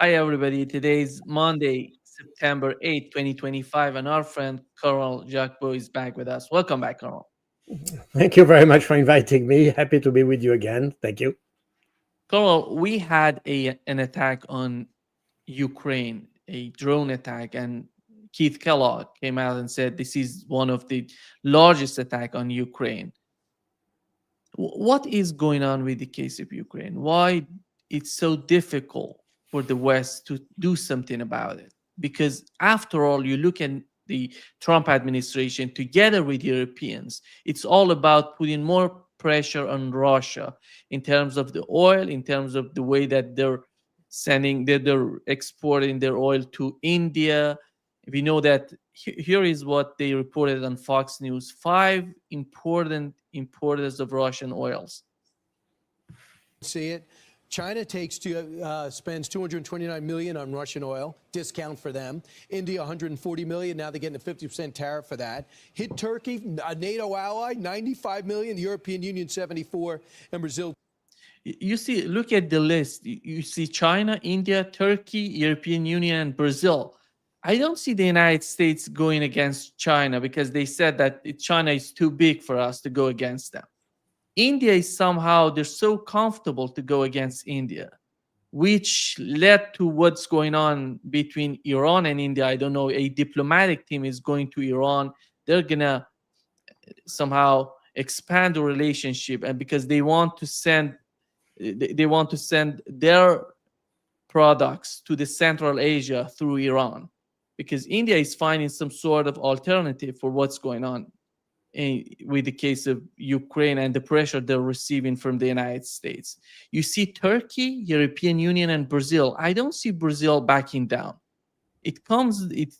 Hi, everybody. Today's Monday, September 8th, 2025, and our friend Colonel Jacques Baud is back with us. Welcome back, Colonel. Thank you very much for inviting me. Happy to be with you again. Thank you. Colonel, we had an attack on Ukraine, a drone attack, and Keith Kellogg came out and said this is one of the largest attack on Ukraine. What is going on with the case of Ukraine? Why it's so difficult for the West to do something about it? Because after all, you look at the Trump administration together with Europeans, it's all about putting more pressure on Russia in terms of the oil, in terms of the way that they're exporting their oil to India. We know that here is what they reported on Fox News: five important importers of Russian oils. See it. China spends 229 million on Russian oil, discount for them. India 140 million. Now they're getting a 50% tariff for that. Hit Turkey, a NATO ally, 95 million. The European Union 74, and Brazil. You see, look at the list. You see China, India, Turkey, European Union, and Brazil. I don't see the United States going against China because they said that China is too big for us to go against them. India is somehow, they're so comfortable to go against India, which led to what's going on between Iran and India. I don't know, a diplomatic team is going to Iran. They're going to somehow expand the relationship, and because they want to send their products to the Central Asia through Iran, because India is finding some sort of alternative for what's going on with the case of Ukraine and the pressure they're receiving from the United States. You see Turkey, European Union, and Brazil. I don't see Brazil backing down. It comes it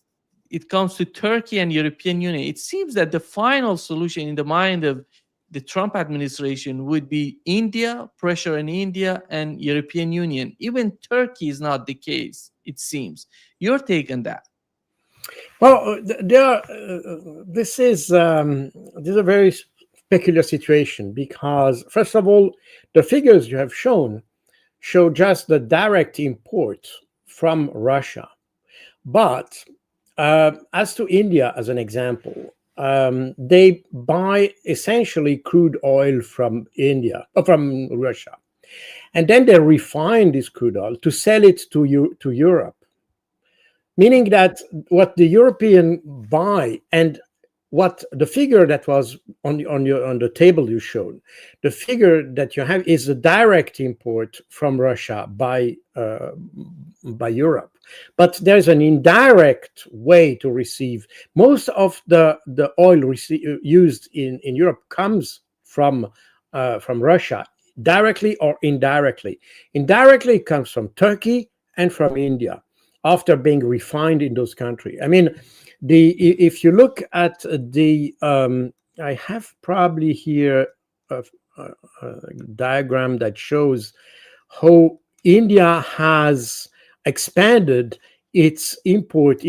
it comes to Turkey and European Union. It seems that the final solution in the mind of the Trump administration would be India, pressure in India, and European Union. Even Turkey is not the case, it seems. Your take on that? Well, this is a very peculiar situation because, first of all, the figures you have show just the direct import from Russia. But as to India, as an example, they buy essentially crude oil from from Russia, and then they refine this crude oil to sell it to Europe. Meaning that what the European buy and what the figure that was on the table you showed, the figure that you have is a direct import from Russia by Europe, but there's an indirect way to receive most of the oil used in Europe comes from Russia, directly or indirectly. Indirectly, it comes from Turkey and from India after being refined in those countries. I mean, if you look at I have probably here a diagram that shows how India has expanded its imports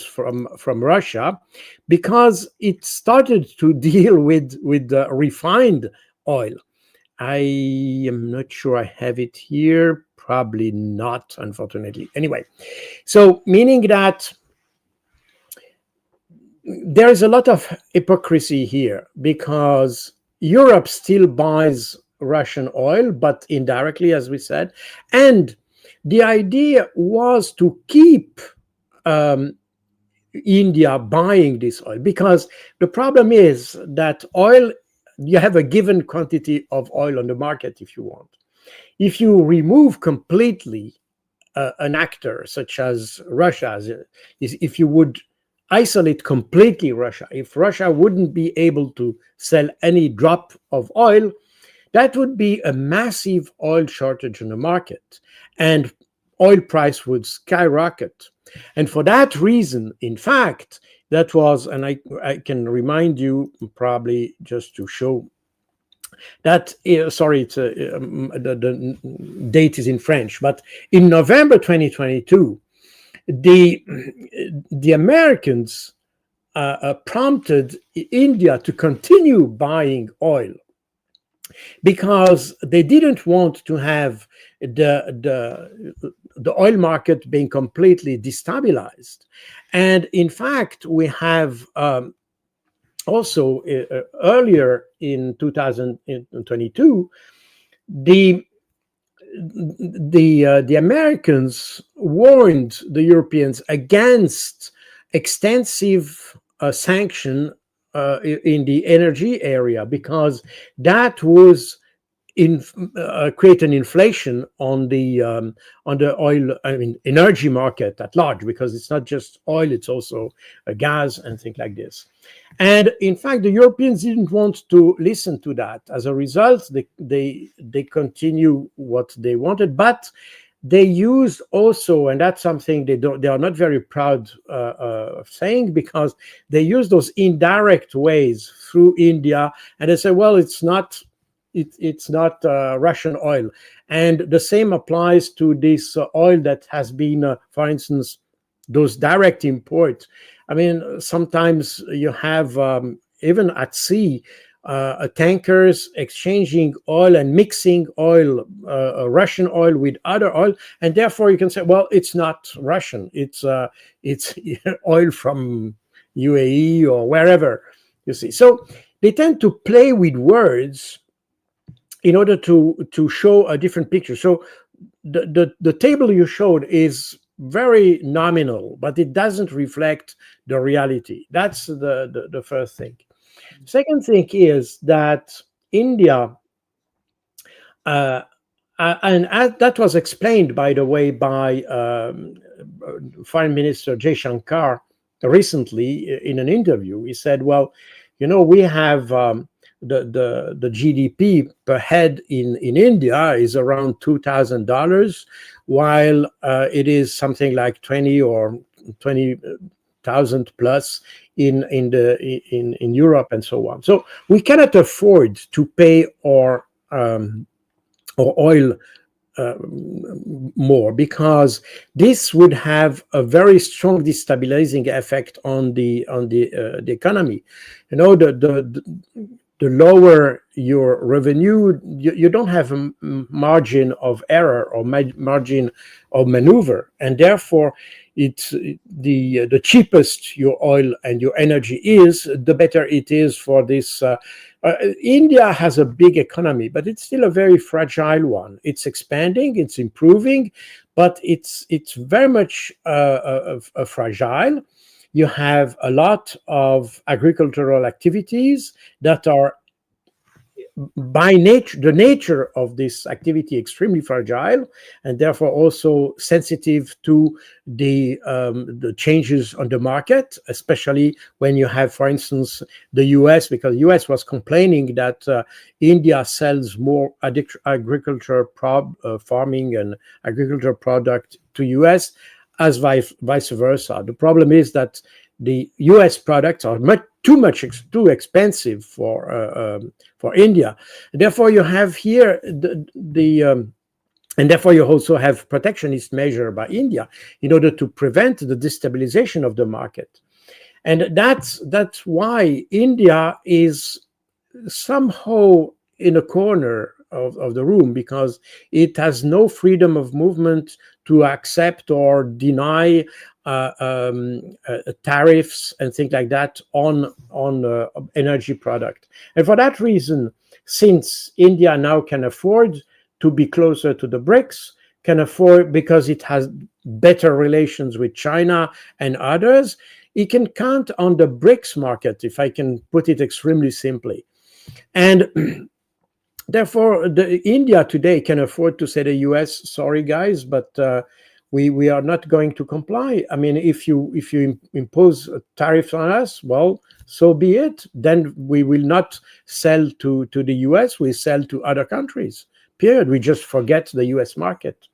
from Russia, because it started to deal with the refined oil. I am not sure I have it here. Probably not, unfortunately. Anyway, so meaning that there is a lot of hypocrisy here, because Europe still buys Russian oil, but indirectly, as we said. And the idea was to keep India buying this oil, because the problem is that oil, you have a given quantity of oil on the market if you want. If you remove completely an actor such as Russia, if you would isolate completely Russia, if Russia wouldn't be able to sell any drop of oil, that would be a massive oil shortage in the market, and oil price would skyrocket. And for that reason, in fact, that was, and I can remind you probably just to show that, sorry, the date is in French, but in November 2022, the Americans prompted India to continue buying oil because they didn't want to have the oil market being completely destabilized. And in fact, we have also earlier in 2022, the the Americans warned the Europeans against extensive sanction in the energy area, because that was in create an inflation on the oil, I mean, energy market at large, because it's not just oil, it's also gas and things like this. And in fact, the Europeans didn't want to listen to that. As a result, they continue what they wanted, but they used also, and that's something they are not very proud of saying, because they use those indirect ways through India, and they say, well, it's not Russian oil. And the same applies to this oil that has been, for instance, those direct imports. I mean, sometimes you have, even at sea, tankers exchanging oil and mixing oil, Russian oil with other oil, and therefore you can say, well, it's not Russian, it's oil from UAE or wherever, you see. So they tend to play with words in order to show a different picture. So the table you showed is very nominal, but it doesn't reflect the reality. That's the first thing. Second thing is that India, that was explained, by the way, by Foreign Minister Jacques recently in an interview. He said, well, we have the GDP per head in India is around $2,000, while it is something like 20,000 plus in Europe and so on. So we cannot afford to pay our oil more, because this would have a very strong destabilizing effect on the economy. The lower your revenue, you don't have a margin of error or margin of maneuver, and therefore it's the cheapest your oil and your energy is, the better it is for this. India has a big economy, but it's still a very fragile one. It's expanding, it's improving, but it's very much fragile. You have a lot of agricultural activities that are, by nature, the nature of this activity, extremely fragile, and therefore also sensitive to the changes on the market, especially when you have, for instance, the US, because the US was complaining that India sells more agriculture farming and agricultural product to US, as vice versa. The problem is that the US products are too expensive for India. Therefore, you have here and therefore you also have protectionist measure by India in order to prevent the destabilization of the market. And that's why India is somehow in a corner of the room, because it has no freedom of movement to accept or deny tariffs and things like that on energy product. And for that reason, since India now can afford to be closer to the BRICS, can afford, because it has better relations with China and others, it can count on the BRICS market, if I can put it extremely simply. And therefore, India today can afford to say to the US, sorry guys, but we are not going to comply. I mean, if you impose tariffs on us, well, so be it. Then we will not sell to the US, we sell to other countries, period. We just forget the US market.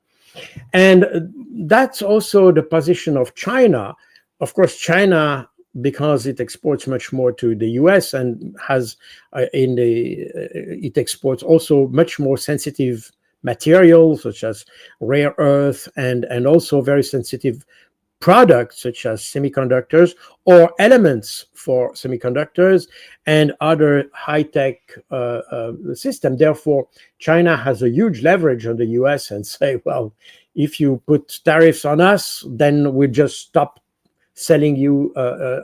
And that's also the position of China. Of course, China, because it exports much more to the US and has it exports also much more sensitive materials such as rare earth and also very sensitive products such as semiconductors or elements for semiconductors and other high-tech system. Therefore, China has a huge leverage on the US and say, well, if you put tariffs on us, then we'll just stop selling you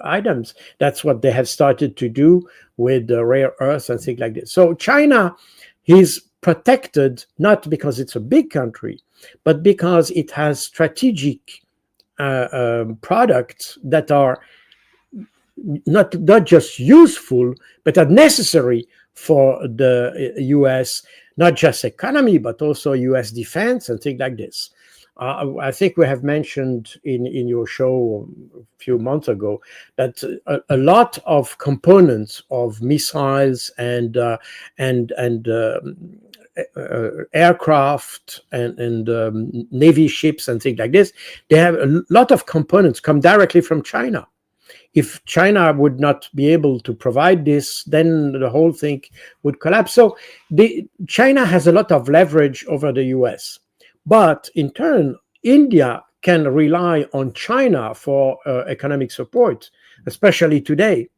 items. That's what they have started to do with rare earths and things like this. So China is protected not because it's a big country, but because it has strategic products that are not just useful, but are necessary for the US, not just economy, but also US defense and things like this. I think we have mentioned in your show a few months ago that a lot of components of missiles and aircraft and Navy ships and things like this, they have a lot of components come directly from China. If China would not be able to provide this, then the whole thing would collapse. So China has a lot of leverage over the US. But in turn, India can rely on China for economic support, especially today.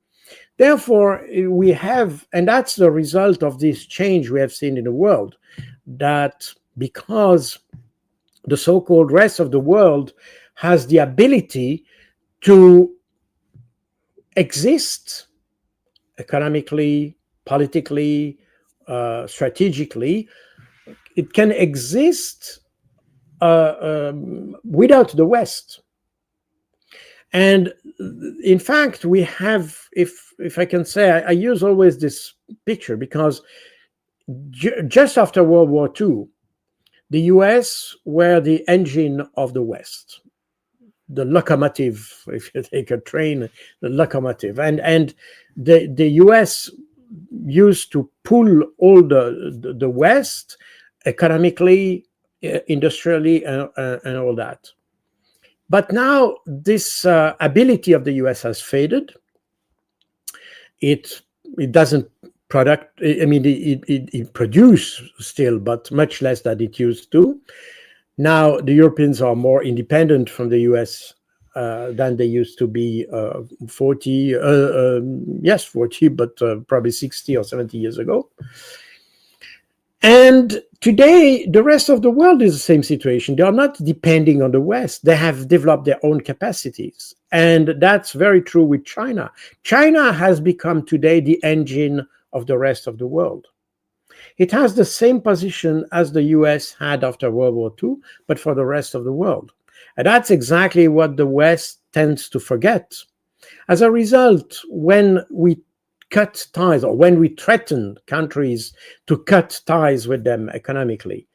Therefore, we have, and that's the result of this change we have seen in the world, that because the so-called rest of the world has the ability to exist economically, politically, strategically, it can exist without the West. And in fact, we have, if I can say, I use always this picture because just after World War II, the US were the engine of the West, the locomotive. If you take a train, the locomotive, and the US used to pull all the West economically, industrially, and all that. But now this ability of the US has faded. It doesn't product. I mean, it produce still, but much less than it used to. Now the Europeans are more independent from the US than they used to be 40, but probably 60 or 70 years ago. And today, the rest of the world is the same situation. They are not depending on the West. They have developed their own capacities. And that's very true with China. China has become today the engine of the rest of the world. It has the same position as the US had after World War II, but for the rest of the world. And that's exactly what the West tends to forget. As a result, when we cut ties, or when we threaten countries to cut ties with them economically,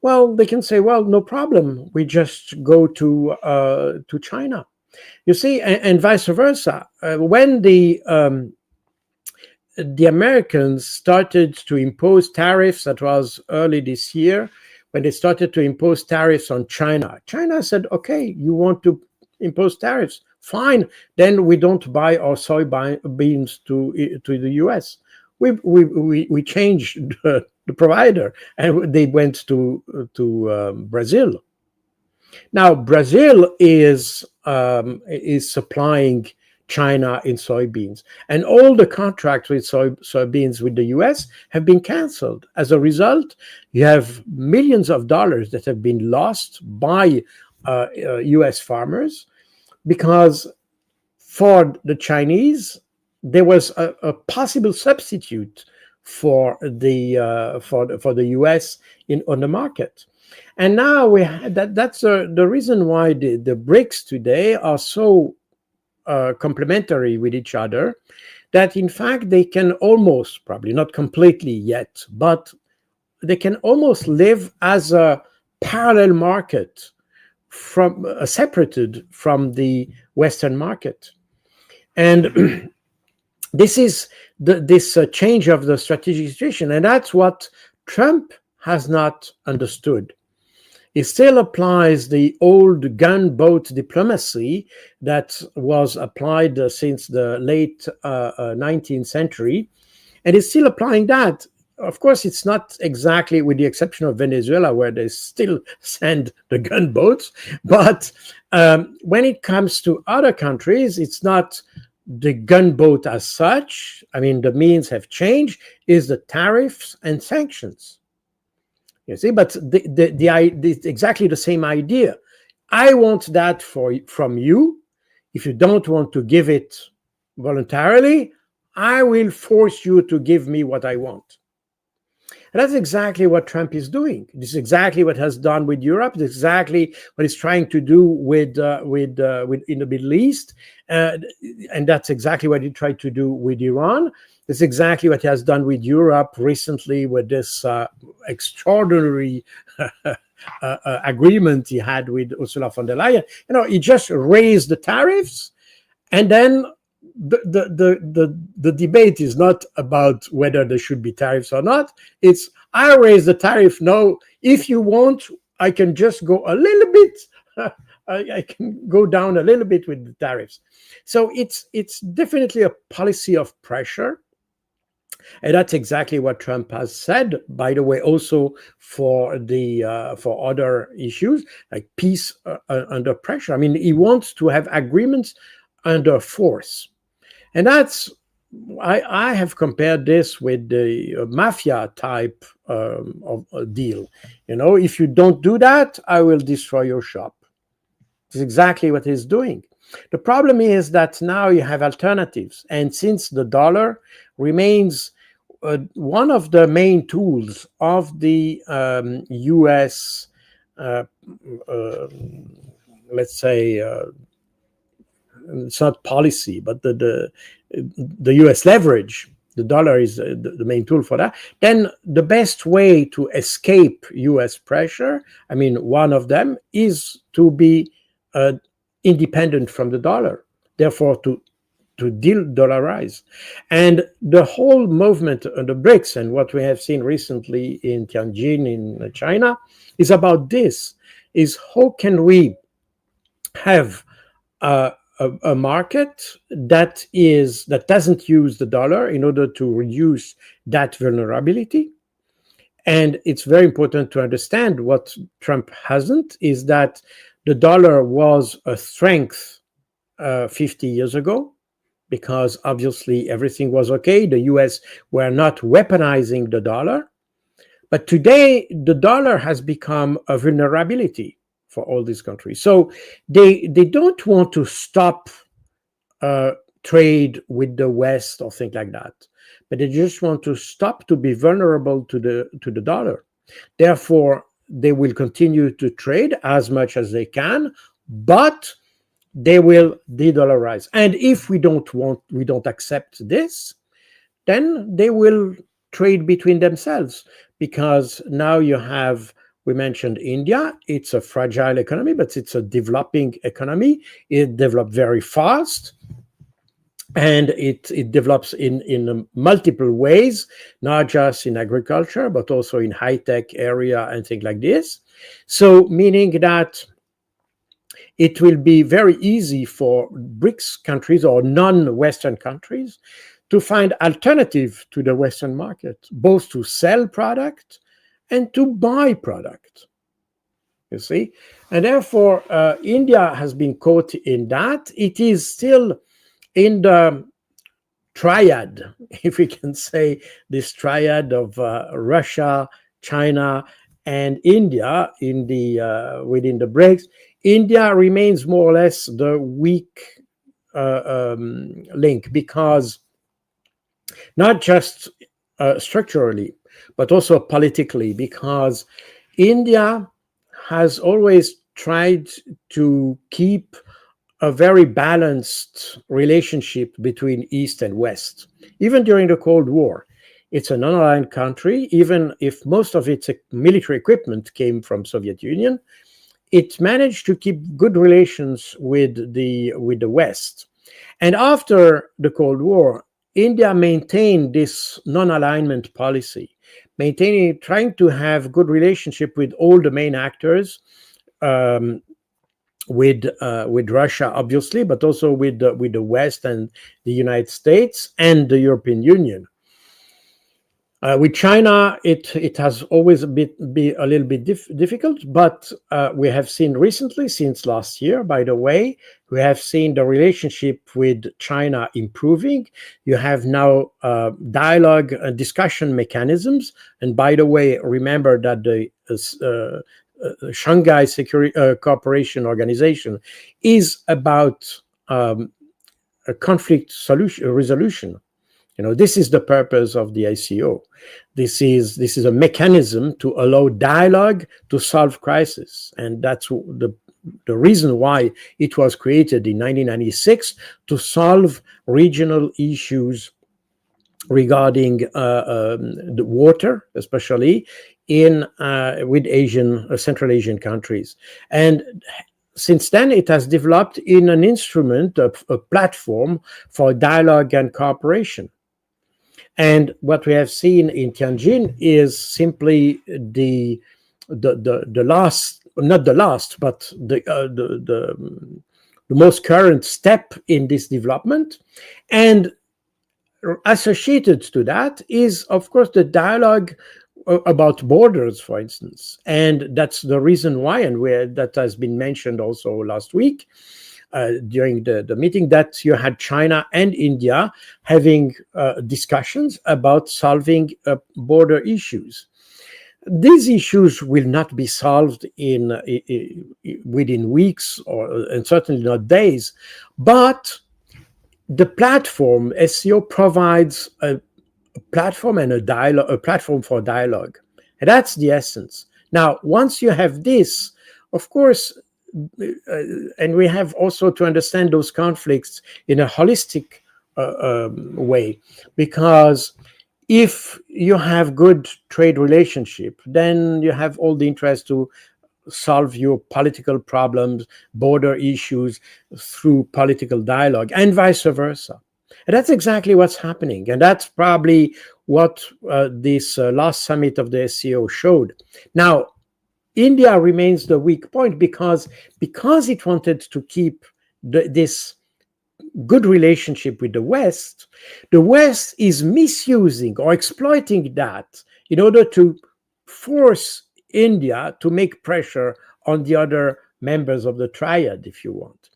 well, they can say, well, no problem, we just go to China. You see, and vice versa. When the Americans started to impose tariffs, that was early this year, when they started to impose tariffs on China, China said, okay, you want to impose tariffs? Fine, then we don't buy our soybeans to the US. We changed the provider, and they went to Brazil. Now Brazil is supplying China in soybeans, and all the contracts with soybeans with the US have been canceled. As a result, you have millions of dollars that have been lost by US farmers, because for the Chinese there was a possible substitute for the US on the market. And now that's the reason why the BRICS today are so complementary with each other, that in fact they can almost, probably not completely yet, but they can almost live as a parallel market, from separated from the Western market. And this is this change of the strategic situation, and that's what Trump has not understood. He still applies the old gunboat diplomacy that was applied since the late 19th century, and he's still applying that. of course, it's not exactly, with the exception of Venezuela, where they still send the gunboats. But when it comes to other countries, it's not the gunboat as such. I mean, the means have changed, is the tariffs and sanctions. You see, but it's exactly the same idea. I want that from you. If you don't want to give it voluntarily, I will force you to give me what I want. And that's exactly what Trump is doing. This is exactly what has done with Europe. It's exactly what he's trying to do with in the Middle East, and that's exactly what he tried to do with Iran. It's exactly what he has done with Europe recently with this extraordinary agreement he had with Ursula von der Leyen. He just raised the tariffs, and then the debate is not about whether there should be tariffs or not. It's, I raise the tariff. No, if you want, I can just go a little bit. I can go down a little bit with the tariffs. So it's definitely a policy of pressure. And that's exactly what Trump has said, by the way, also for other issues like peace under pressure. I mean, he wants to have agreements under force. And that's, I have compared this with the mafia type of a deal. If you don't do that, I will destroy your shop. It's exactly what he's doing. The problem is that now you have alternatives. And since the dollar remains one of the main tools of the U.S., let's say, it's not policy, but the U.S. leverage, the dollar is the main tool for that, then the best way to escape U.S. pressure, I mean, one of them is to be independent from the dollar, therefore to de-dollarize. And the whole movement on the BRICS and what we have seen recently in Tianjin in China is about this, is how can we have a market that doesn't use the dollar in order to reduce that vulnerability. And it's very important to understand what Trump hasn't, is that the dollar was a strength 50 years ago, because obviously everything was okay. The US were not weaponizing the dollar. But today, the dollar has become a vulnerability for all these countries. So they don't want to stop trade with the West or things like that, but they just want to stop to be vulnerable to the dollar. Therefore, they will continue to trade as much as they can, but they will de-dollarize. And if we don't accept this, then they will trade between themselves, because now you have, we mentioned India. It's a fragile economy, but it's a developing economy. It developed very fast, and it develops in multiple ways, not just in agriculture, but also in high-tech area and things like this. So meaning that it will be very easy for BRICS countries or non-Western countries to find alternative to the Western market, both to sell product and to buy product. You see? And therefore, India has been caught in that. It is still in the triad, if we can say, this triad of Russia, China, and India in within the BRICS. India remains more or less the weak link, because not just structurally, but also politically, because India has always tried to keep a very balanced relationship between East and West, even during the Cold War. It's a non-aligned country, even if most of its military equipment came from Soviet Union. It managed to keep good relations with the West. And after the Cold War, India maintained this non-alignment policy, trying to have good relationship with all the main actors, with Russia, obviously, but also with the West and the United States and the European Union. With China, it has always be a little bit difficult, but we have seen recently, since last year, by the way, we have seen the relationship with China improving. You have now dialogue and discussion mechanisms. And by the way, remember that the Shanghai Security Cooperation Organization is about a conflict solution resolution. This is the purpose of the ICO. This is a mechanism to allow dialogue to solve crisis, and that's the reason why it was created in 1996, to solve regional issues regarding the water, especially in with Central Asian countries. And since then, it has developed in an instrument, a platform for dialogue and cooperation. And what we have seen in Tianjin is simply the last, not the last, but the most current step in this development. And associated to that is, of course, the dialogue about borders, for instance. And that's the reason why, and that has been mentioned also last week, during the meeting, that you had China and India having discussions about solving border issues. These issues will not be solved within weeks, and certainly not days, but the platform SCO provides a platform and a platform for dialogue, and that's the essence. Now, once you have this, of course, and we have also to understand those conflicts in a holistic way, because if you have good trade relationship, then you have all the interest to solve your political problems, border issues, through political dialogue, and vice versa. And that's exactly what's happening, and that's probably what this last summit of the SCO showed. Now, India remains the weak point because it wanted to keep this good relationship with the West is misusing or exploiting that in order to force India to make pressure on the other members of the triad, if you want.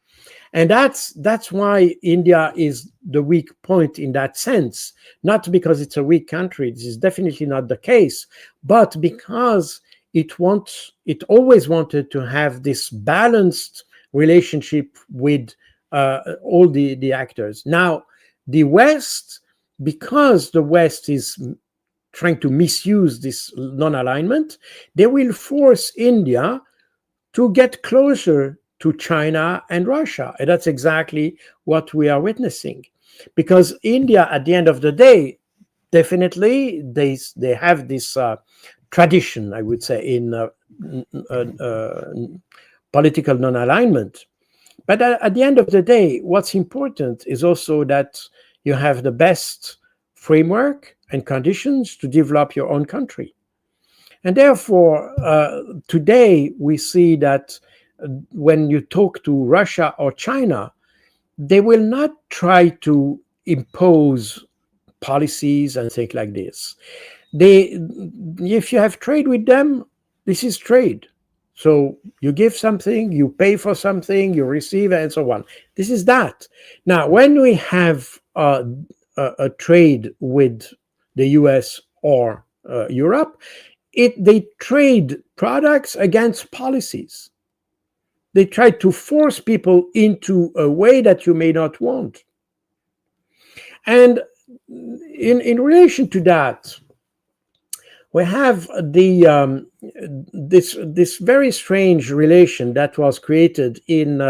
And that's why India is the weak point in that sense, not because it's a weak country, this is definitely not the case, but because it always wanted to have this balanced relationship with all the actors. Now, the West, because the West is trying to misuse this non-alignment, they will force India to get closer to China and Russia. And that's exactly what we are witnessing. Because India, at the end of the day, definitely they have this tradition, I would say, in political non-alignment. But at the end of the day, what's important is also that you have the best framework and conditions to develop your own country. And therefore, today we see that when you talk to Russia or China, they will not try to impose policies and things like this. If you have trade with them, this is trade. So you give something, you pay for something, you receive, and so on. This is that. Now, when we have a trade with the US or Europe, they trade products against policies. They try to force people into a way that you may not want. And in relation to that, we have this very strange relation that was created in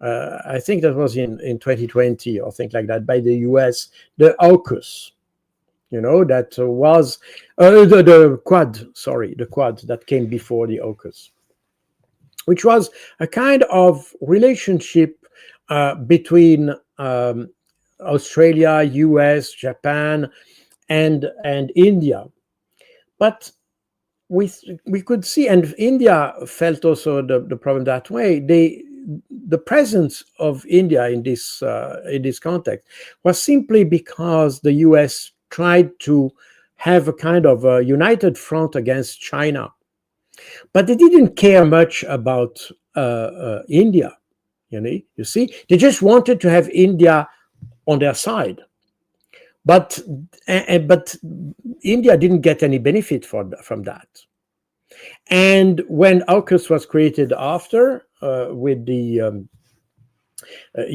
I think that was in 2020 or things like that by the US, the AUKUS. That was the Quad that came before the AUKUS, which was a kind of relationship between Australia, US, Japan, and India. But we could see, and India felt also the problem that way. The presence of India in this context was simply because the US tried to have a kind of a united front against China. But they didn't care much about India. You see, they just wanted to have India on their side. But India didn't get any benefit from that. And when AUKUS was created after, with the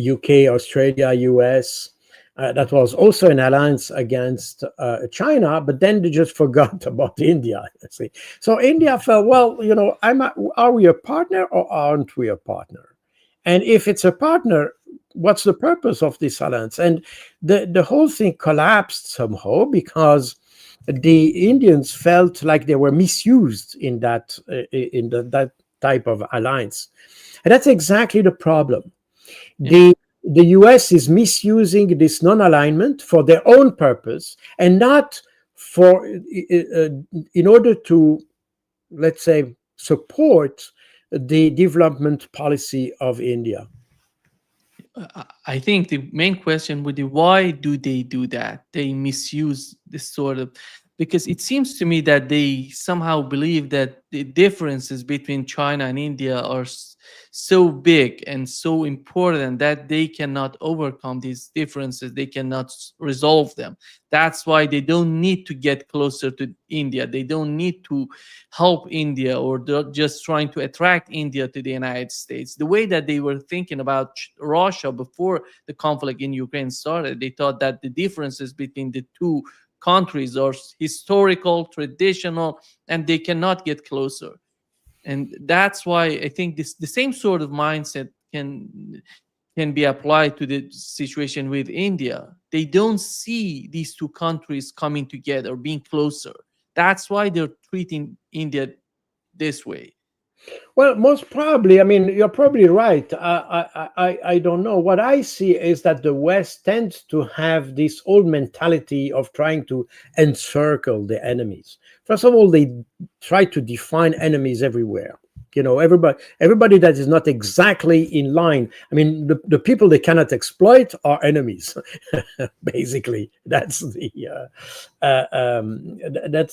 UK, Australia, US, that was also an alliance against China, but then they just forgot about India. See. So India felt, well, are we a partner or aren't we a partner? And if it's a partner, what's the purpose of this alliance? And the whole thing collapsed somehow because the Indians felt like they were misused in that type of alliance. And that's exactly the problem. Yeah. The US is misusing this non-alignment for their own purpose and not for in order to, let's say, support the development policy of India. I think the main question would be, why do they do that? They misuse this sort of, because it seems to me that they somehow believe that the differences between China and India are so big and so important that they cannot overcome these differences. They cannot resolve them. That's why they don't need to get closer to India. They don't need to help India, or they're just trying to attract India to the United States. The way that they were thinking about Russia before the conflict in Ukraine started, they thought that the differences between the two countries are historical, traditional, and they cannot get closer. And that's why I think the same sort of mindset can be applied to the situation with India. They don't see these two countries coming together, being closer. That's why they're treating India this way. Well, most probably, I mean, you're probably right. I don't know. What I see is that the West tends to have this old mentality of trying to encircle the enemies. First of all, they try to define enemies everywhere. Everybody that is not exactly in line. I mean, the people they cannot exploit are enemies. Basically, that's the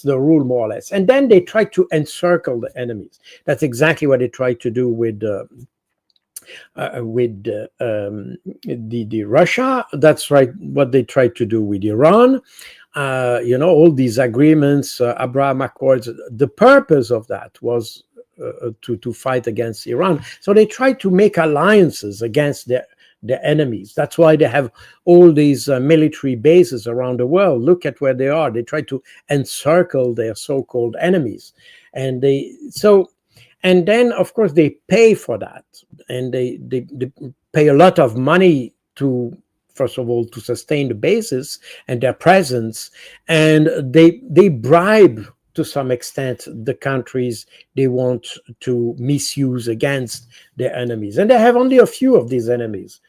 rule, more or less. And then they try to encircle the enemies. That's exactly what they try to do with the Russia. That's right. What they tried to do with Iran. All these agreements, Abraham Accords. The purpose of that was to fight against Iran. So they try to make alliances against their enemies. That's why they have all these military bases around the world. Look at where they are. They try to encircle their so-called enemies, and then of course they pay for that, and they pay a lot of money to, first of all, to sustain the bases and their presence, and they bribe to some extent the countries they want to misuse against their enemies. And they have only a few of these enemies.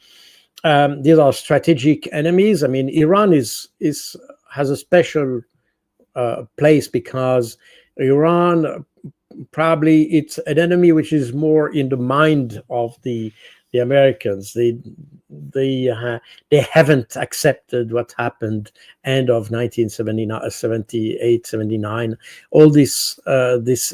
These are strategic enemies. I mean, Iran has a special place because Iran, probably it's an enemy which is more in the mind of the Americans. They haven't accepted what happened end of 1979, 78, 79. All this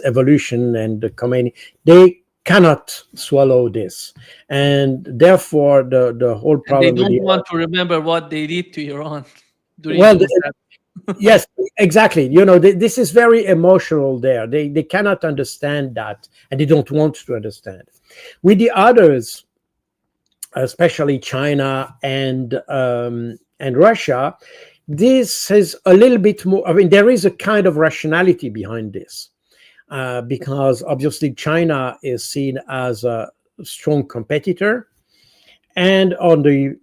evolution and the Khomeini, they cannot swallow this, and therefore the whole And they problem with don't the want to remember what they did to Iran during well, those. yes, exactly. This is very emotional there. They cannot understand that, and they don't want to understand. With the others, especially China and Russia, this is a little bit more. I mean, there is a kind of rationality behind this, because obviously China is seen as a strong competitor, and on the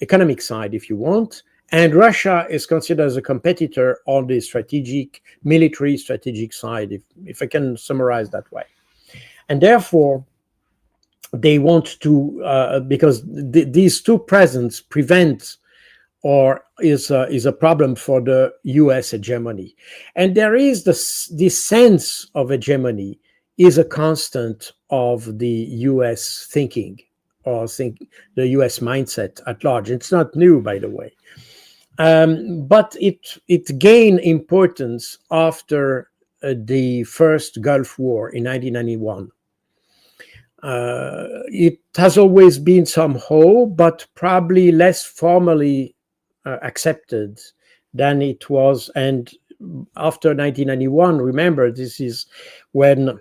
economic side, if you want, and Russia is considered as a competitor on the military strategic side, if I can summarize that way. And therefore, they want to, because these two presents prevent or is a problem for the US hegemony. And there is this sense of hegemony is a constant of the US thinking, or the US mindset at large. It's not new, by the way. But it gained importance after the first Gulf War in 1991. It has always been somehow, but probably less formally accepted than it was. And after 1991, remember, this is when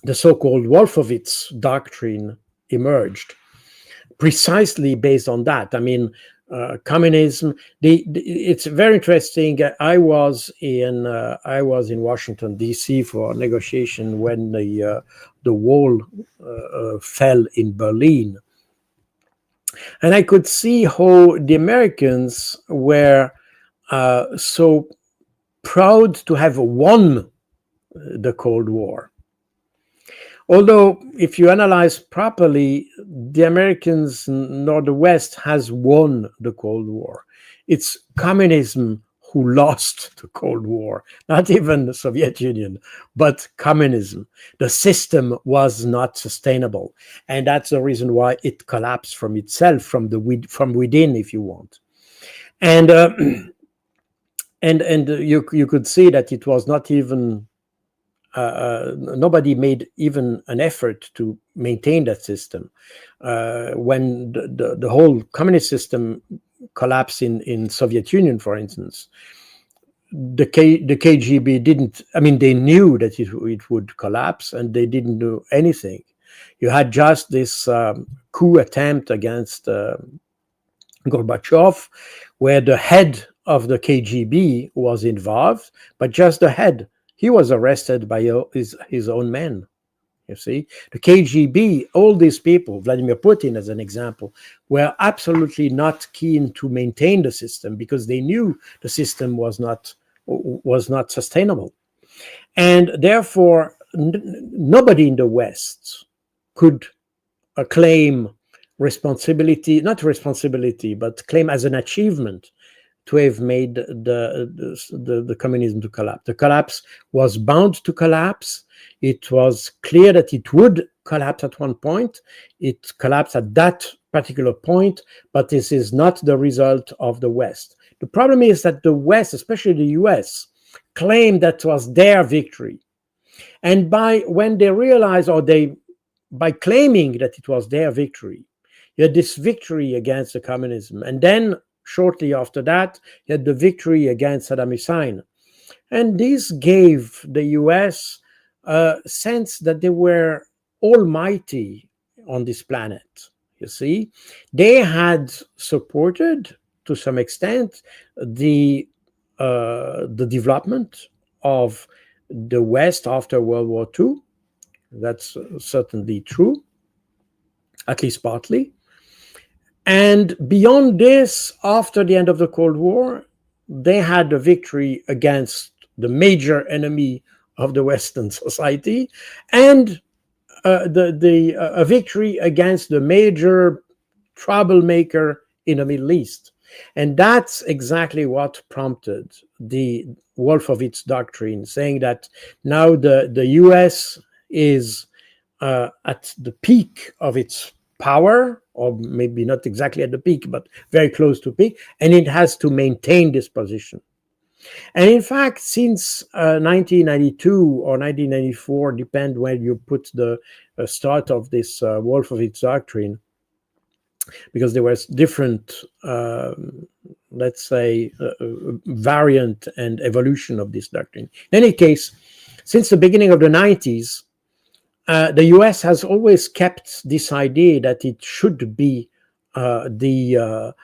the so-called Wolfowitz doctrine emerged, precisely based on that. I mean, communism. It's very interesting. I was in Washington D.C. for negotiation when the wall fell in Berlin, and I could see how the Americans were so proud to have won the Cold War. Although, if you analyze properly, the Americans nor the West has won the Cold War. It's communism who lost the Cold War, not even the Soviet Union, but communism. The system was not sustainable, and that's the reason why it collapsed from itself, from within, if you want. And you could see that it was not even. Nobody made even an effort to maintain that system. When the whole communist system collapsed in Soviet Union, for instance, the KGB didn't. I mean, they knew that it would collapse, and they didn't do anything. You had just this coup attempt against Gorbachev, where the head of the KGB was involved, but just the head. He was arrested by his own men. You see, the KGB, all these people, Vladimir Putin as an example, were absolutely not keen to maintain the system because they knew the system was not sustainable, and therefore nobody in the West could claim responsibility, not responsibility, but claim as an achievement to have made the communism to collapse. The collapse was bound to collapse. It was clear that it would collapse at one point. It collapsed at that particular point, but this is not the result of the West. The problem is that the West, especially the US, claimed that was their victory. And when they realized, by claiming that it was their victory, you had this victory against the communism. And then shortly after that, you had the victory against Saddam Hussein. And this gave the US a sense that they were almighty on this planet. You see, they had supported to some extent the development of the West after World War II. That's certainly true, at least partly. And beyond this, after the end of the Cold War, they had a victory against the major enemy of the Western society, and a victory against the major troublemaker in the Middle East. And that's exactly what prompted the Wolfowitz doctrine, saying that now the US is at the peak of its power, or maybe not exactly at the peak, but very close to peak, and it has to maintain this position. And in fact, since 1992 or 1994, depend when you put the start of this Wolfowitz doctrine, because there was different, let's say, variant and evolution of this doctrine. In any case, since the beginning of the 90s, the US has always kept this idea that it should be the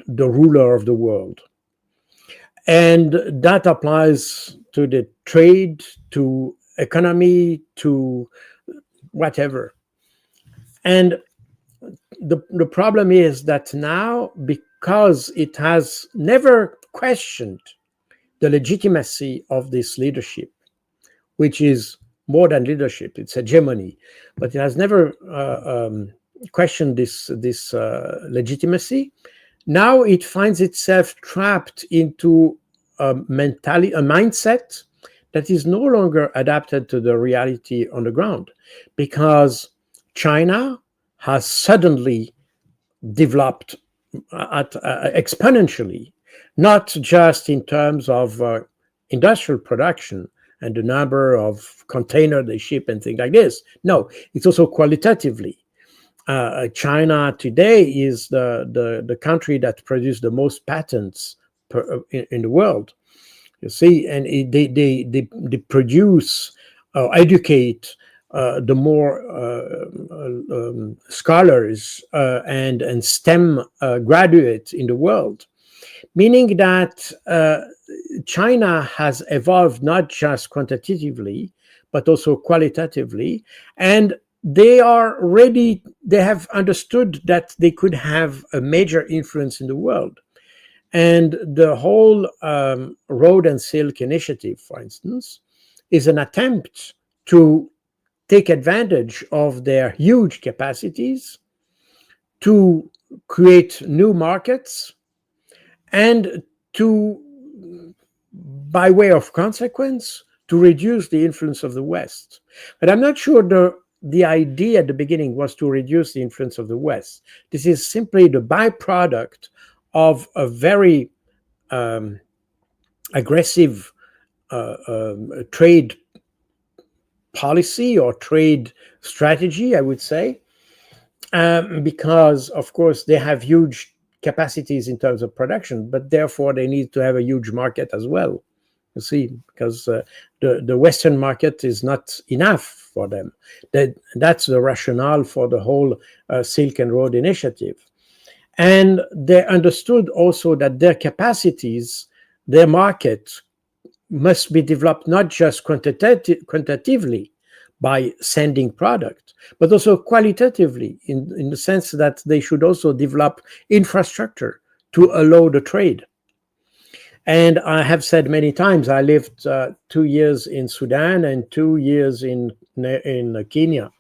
ruler of the world. And that applies to the trade, to economy, to whatever. And the problem is that now, because it has never questioned the legitimacy of this leadership, which is more than leadership, it's hegemony, but it has never questioned this legitimacy. Now it finds itself trapped into a mindset that is no longer adapted to the reality on the ground, because China has suddenly developed exponentially. not just in terms of industrial production and the number of container they ship and things like this. No, it's also qualitatively. China today is the country that produces the most patents in the world. You see, and they produce or educate the more scholars and STEM graduates in the world, meaning that China has evolved not just quantitatively, but also qualitatively. And they are ready, they have understood that they could have a major influence in the world. And the whole Road and Silk initiative, for instance, is an attempt to take advantage of their huge capacities to create new markets and to, by way of consequence, to reduce the influence of the West. But I'm not sure the idea at the beginning was to reduce the influence of the West. This is simply the byproduct of a very aggressive trade policy or trade strategy, I would say, because, of course, they have huge capacities in terms of production, but therefore they need to have a huge market as well. You see, because the Western market is not enough for them. That's the rationale for the whole Silk and Road initiative. And they understood also that their capacities, their market, must be developed not just quantitatively by sending product, but also qualitatively in the sense that they should also develop infrastructure to allow the trade. And I have said many times, I lived 2 years in Sudan and 2 years in Kenya.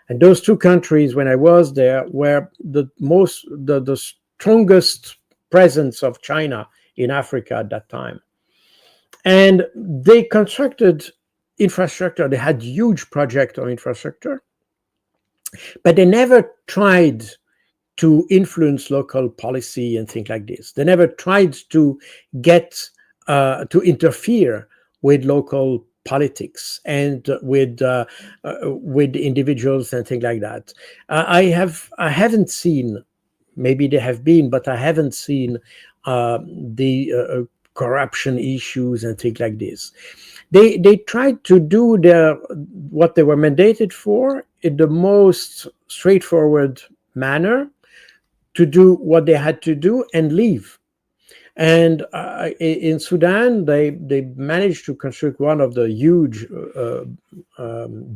And those two countries, when I was there, were the strongest presence of China in Africa at that time. And they constructed infrastructure. They had huge projects on infrastructure, but they never tried to influence local policy and things like this. They never tried to get to interfere with local politics and with individuals and things like that. I haven't seen. Maybe they have been, but I haven't seen the corruption issues and things like this. They tried to do what they were mandated for in the most straightforward manner, to do what they had to do and leave. And in Sudan, they managed to construct one of the huge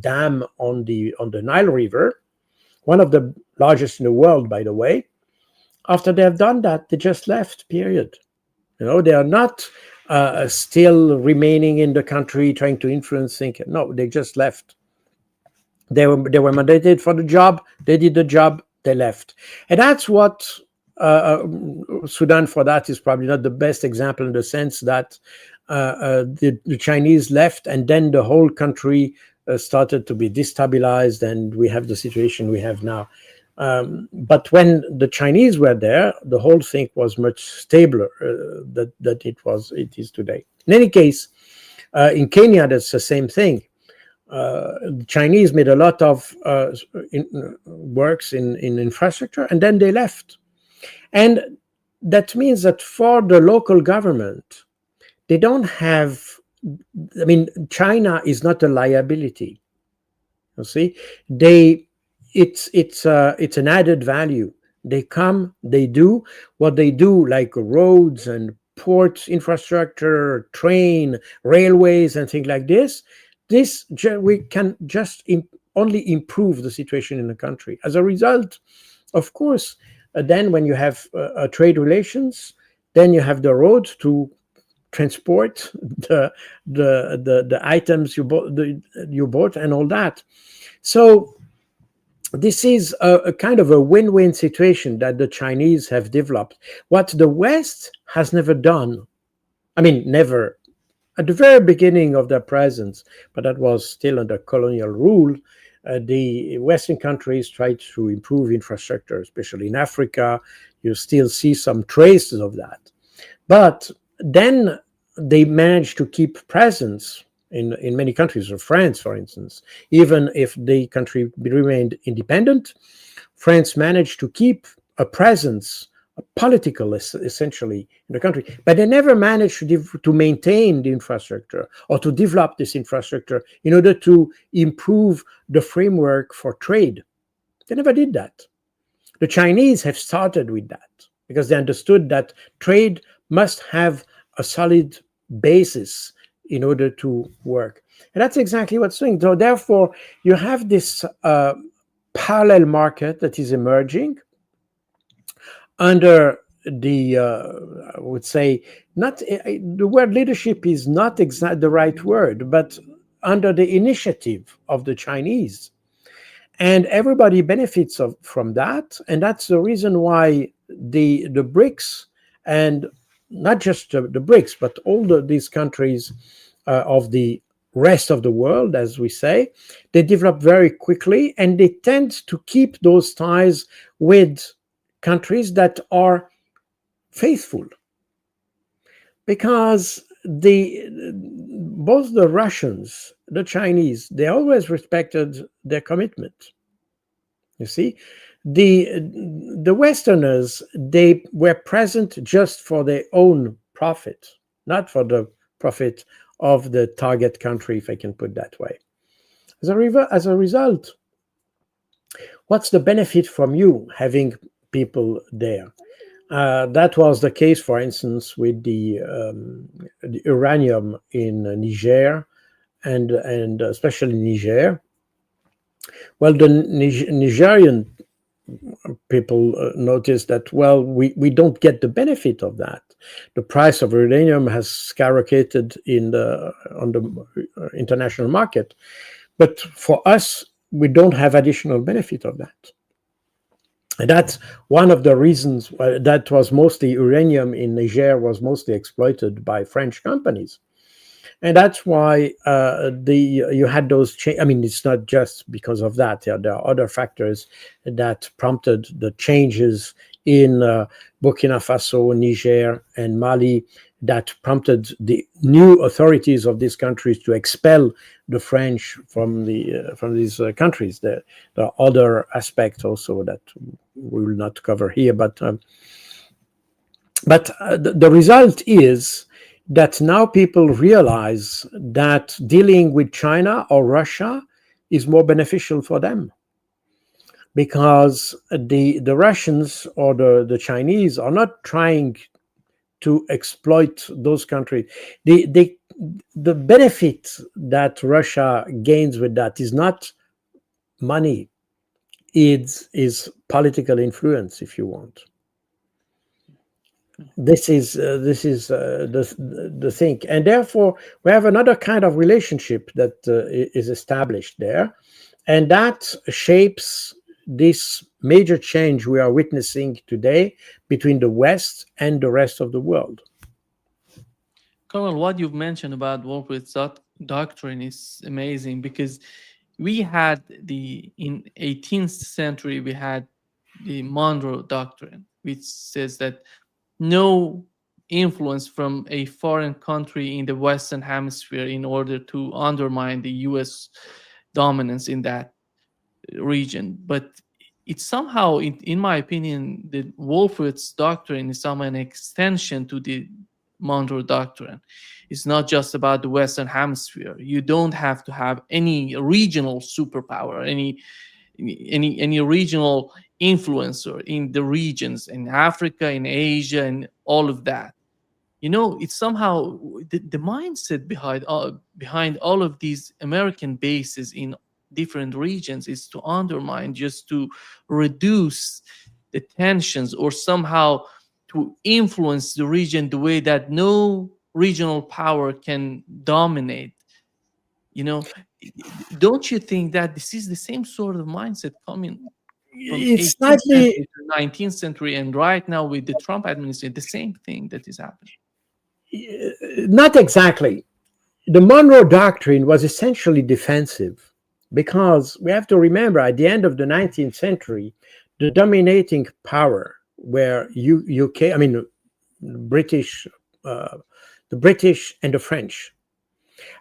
dam on the Nile River, one of the largest in the world, by the way. After they have done that, they just left, period. They are not still remaining in the country trying to influence things. No, they just left. They were mandated for the job. They did the job. They left. And that's what Sudan, for that, is probably not the best example, in the sense that the Chinese left and then the whole country started to be destabilized, and we have the situation we have now. But when the Chinese were there, the whole thing was much stabler than it is today. In any case, in Kenya, that's the same thing. The Chinese made a lot of works in infrastructure, and then they left. And that means that for the local government, they don't have, China is not a liability. You see, it's an added value. They come, they do what they do, like roads and ports, infrastructure, train, railways, and things like this. We can just only improve the situation in the country. As a result, of course, then when you have trade relations, then you have the road to transport the items you bought and all that. So this is a kind of a win-win situation that the Chinese have developed. What the West has never done, never. At the very beginning of their presence, but that was still under colonial rule, the Western countries tried to improve infrastructure, especially in Africa. You still see some traces of that. But then they managed to keep presence in many countries, or France, for instance. Even if the country remained independent, France managed to keep a presence, a political essentially, in the country. But they never managed to maintain the infrastructure or to develop this infrastructure in order to improve the framework for trade. They never did that. The Chinese have started with that because they understood that trade must have a solid basis in order to work. And that's exactly what's doing. So therefore, you have this parallel market that is emerging under the, I would say, not the word leadership is not exactly the right word, but under the initiative of the Chinese. And everybody benefits from that. And that's the reason why the BRICS, and not just the BRICS, but all these countries of the rest of the world, as we say, they develop very quickly, and they tend to keep those ties with countries that are faithful. Because both the Russians, the Chinese, they always respected their commitment. You see, the Westerners, they were present just for their own profit, not for the profit of the target country, if I can put that way. As a result, what's the benefit from you having people there? That was the case, for instance, with the uranium in Niger and especially Niger. Well, the Nigerian people noticed that, well, we don't get the benefit of that. The price of uranium has skyrocketed on the international market. But for us, we don't have additional benefit of that. And that's one of the reasons that was mostly uranium in Niger was mostly exploited by French companies. And that's why you had those I mean, it's not just because of that. There are other factors that prompted the changes in Burkina Faso, Niger, and Mali that prompted the new authorities of these countries to expel the French from these countries. There are other aspects also that we will not cover here, but the result is that now people realize that dealing with China or Russia is more beneficial for them, because the Russians or the Chinese are not trying to exploit those countries. The benefit that Russia gains with that is not money, is political influence, if you want. This is the thing, and therefore we have another kind of relationship that is established there, and that shapes this major change we are witnessing today between the West and the rest of the world. Colonel, what you've mentioned about Wolfowitz doctrine is amazing, because we had in 18th century, we had the Monroe Doctrine, which says that no influence from a foreign country in the Western Hemisphere in order to undermine the US dominance in that region. But it's somehow, in my opinion, the Wolfowitz Doctrine is somehow an extension to the Monroe Doctrine. It's not just about the Western Hemisphere. You don't have to have any regional superpower, any regional influencer in the regions, in Africa, in Asia, and all of that. It's somehow the mindset behind all of these American bases in different regions is to undermine, just to reduce the tensions, or somehow to influence the region the way that no regional power can dominate. Don't you think that this is the same sort of mindset coming from It's 18th century slightly to 19th century, and right now with the Trump administration, the same thing that is happening? not exactly. The Monroe Doctrine was essentially defensive, because we have to remember at the end of the 19th century, the dominating power were UK, I mean, British the British and the French.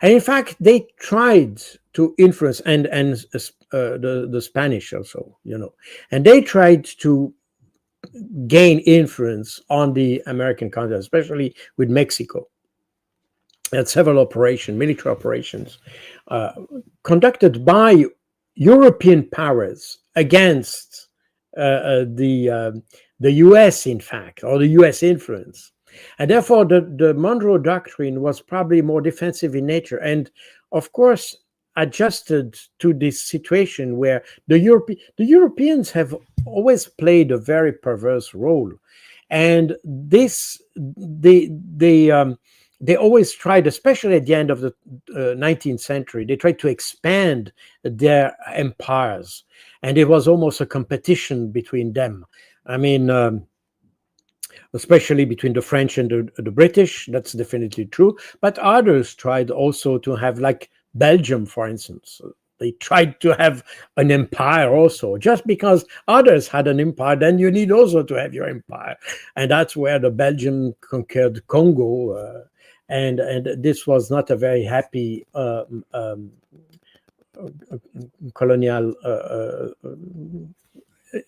And in fact, they tried to influence, and the Spanish also, and they tried to gain influence on the American continent, especially with Mexico. Had several military operations, uh, conducted by European powers against the U.S., in fact, or the U.S. influence. And therefore, the Monroe Doctrine was probably more defensive in nature, and of course, adjusted to this situation where the Europeans have always played a very perverse role, and they always tried, especially at the end of the 19th century, they tried to expand their empires, and it was almost a competition between them. I mean, especially between the French and the British, that's definitely true. But others tried also to have, like Belgium, for instance. They tried to have an empire also. Just because others had an empire, then you need also to have your empire. And that's where the Belgian conquered Congo. And this was not a very happy colonial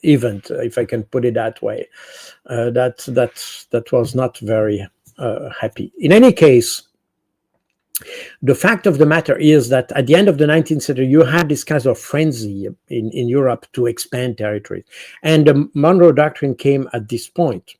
event, if I can put it that way. That was not very happy. In any case, the fact of the matter is that at the end of the 19th century, you had this kind of frenzy in Europe to expand territories. And the Monroe Doctrine came at this point.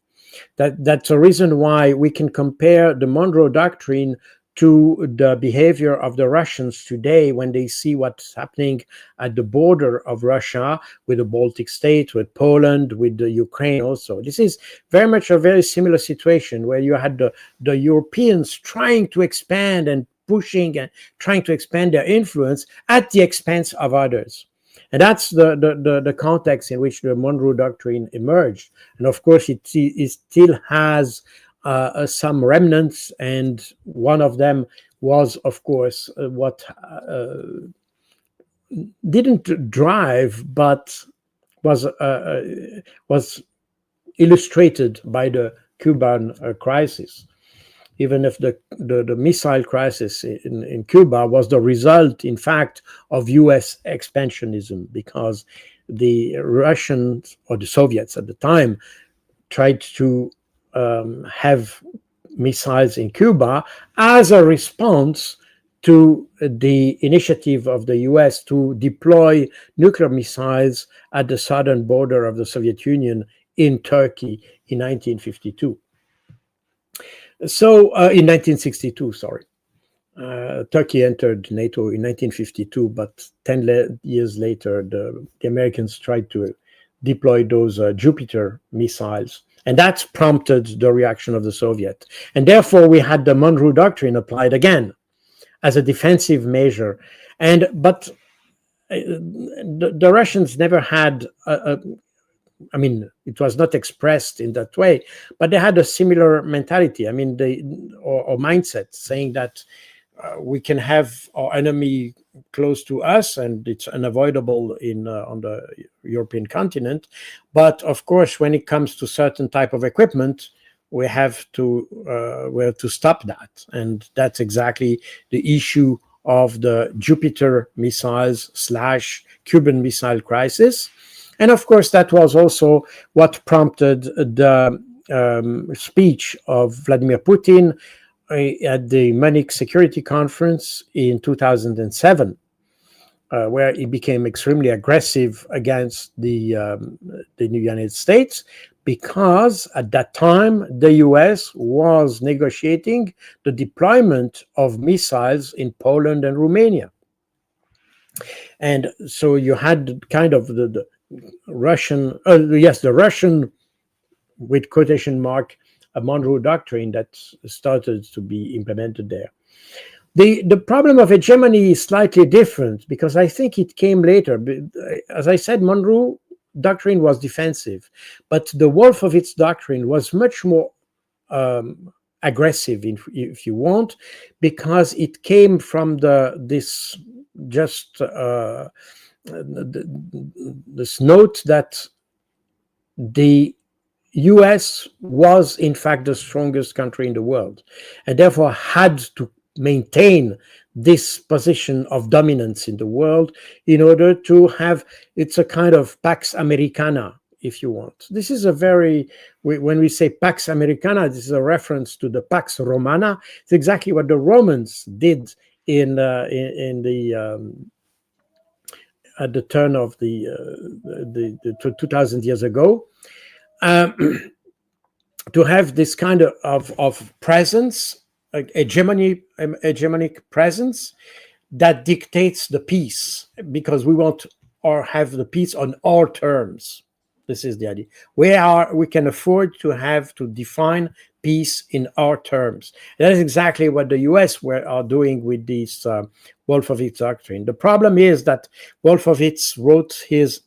That's a reason why we can compare the Monroe Doctrine to the behavior of the Russians today when they see what's happening at the border of Russia with the Baltic states, with Poland, with the Ukraine also. This is very much a very similar situation where you had the Europeans trying to expand and pushing and trying to expand their influence at the expense of others. And that's the context in which the Monroe Doctrine emerged. And of course, it still has some remnants, and one of them was, of course, what didn't drive, but was illustrated by the Cuban crisis. Even if the missile crisis in Cuba was the result, in fact, of U.S. expansionism, because the Russians, or the Soviets at the time, tried to have missiles in Cuba as a response to the initiative of the US to deploy nuclear missiles at the southern border of the Soviet Union in Turkey in 1952. So, in 1962, sorry. Turkey entered NATO in 1952, but 10 years later, the Americans tried to deploy those Jupiter missiles. And that's prompted the reaction of the Soviet. And therefore, we had the Monroe Doctrine applied again as a defensive measure. But the Russians never had I mean, it was not expressed in that way, but they had a similar mentality. I mean, or mindset, saying that we can have our enemy close to us, and it's unavoidable on the European continent. But of course, when it comes to certain type of equipment, we have to stop that, and that's exactly the issue of the Jupiter missiles / Cuban Missile Crisis. And of course, that was also what prompted the speech of Vladimir Putin at the Munich Security Conference in 2007, where he became extremely aggressive against the United States, because at that time, the US was negotiating the deployment of missiles in Poland and Romania. And so you had kind of the Russian, the Russian, with quotation mark, a Monroe Doctrine that started to be implemented there. The problem of hegemony is slightly different, because I think it came later. As I said, Monroe Doctrine was defensive, but the Wolfowitz Doctrine was much more aggressive, if you want, because it came from this note that the US was in fact the strongest country in the world, and therefore had to maintain this position of dominance in the world in order to have, it's a kind of Pax Americana, if you want. This is a very, when we say Pax Americana, this is a reference to the Pax Romana. It's exactly what the Romans did in the at the turn of the 2000 years ago, to have this kind of presence, hegemonic presence that dictates the peace, because we want or have the peace on our terms. This is the idea. We can afford to define peace in our terms. That is exactly what the US are doing with this Wolfowitz doctrine. The problem is that Wolfowitz wrote his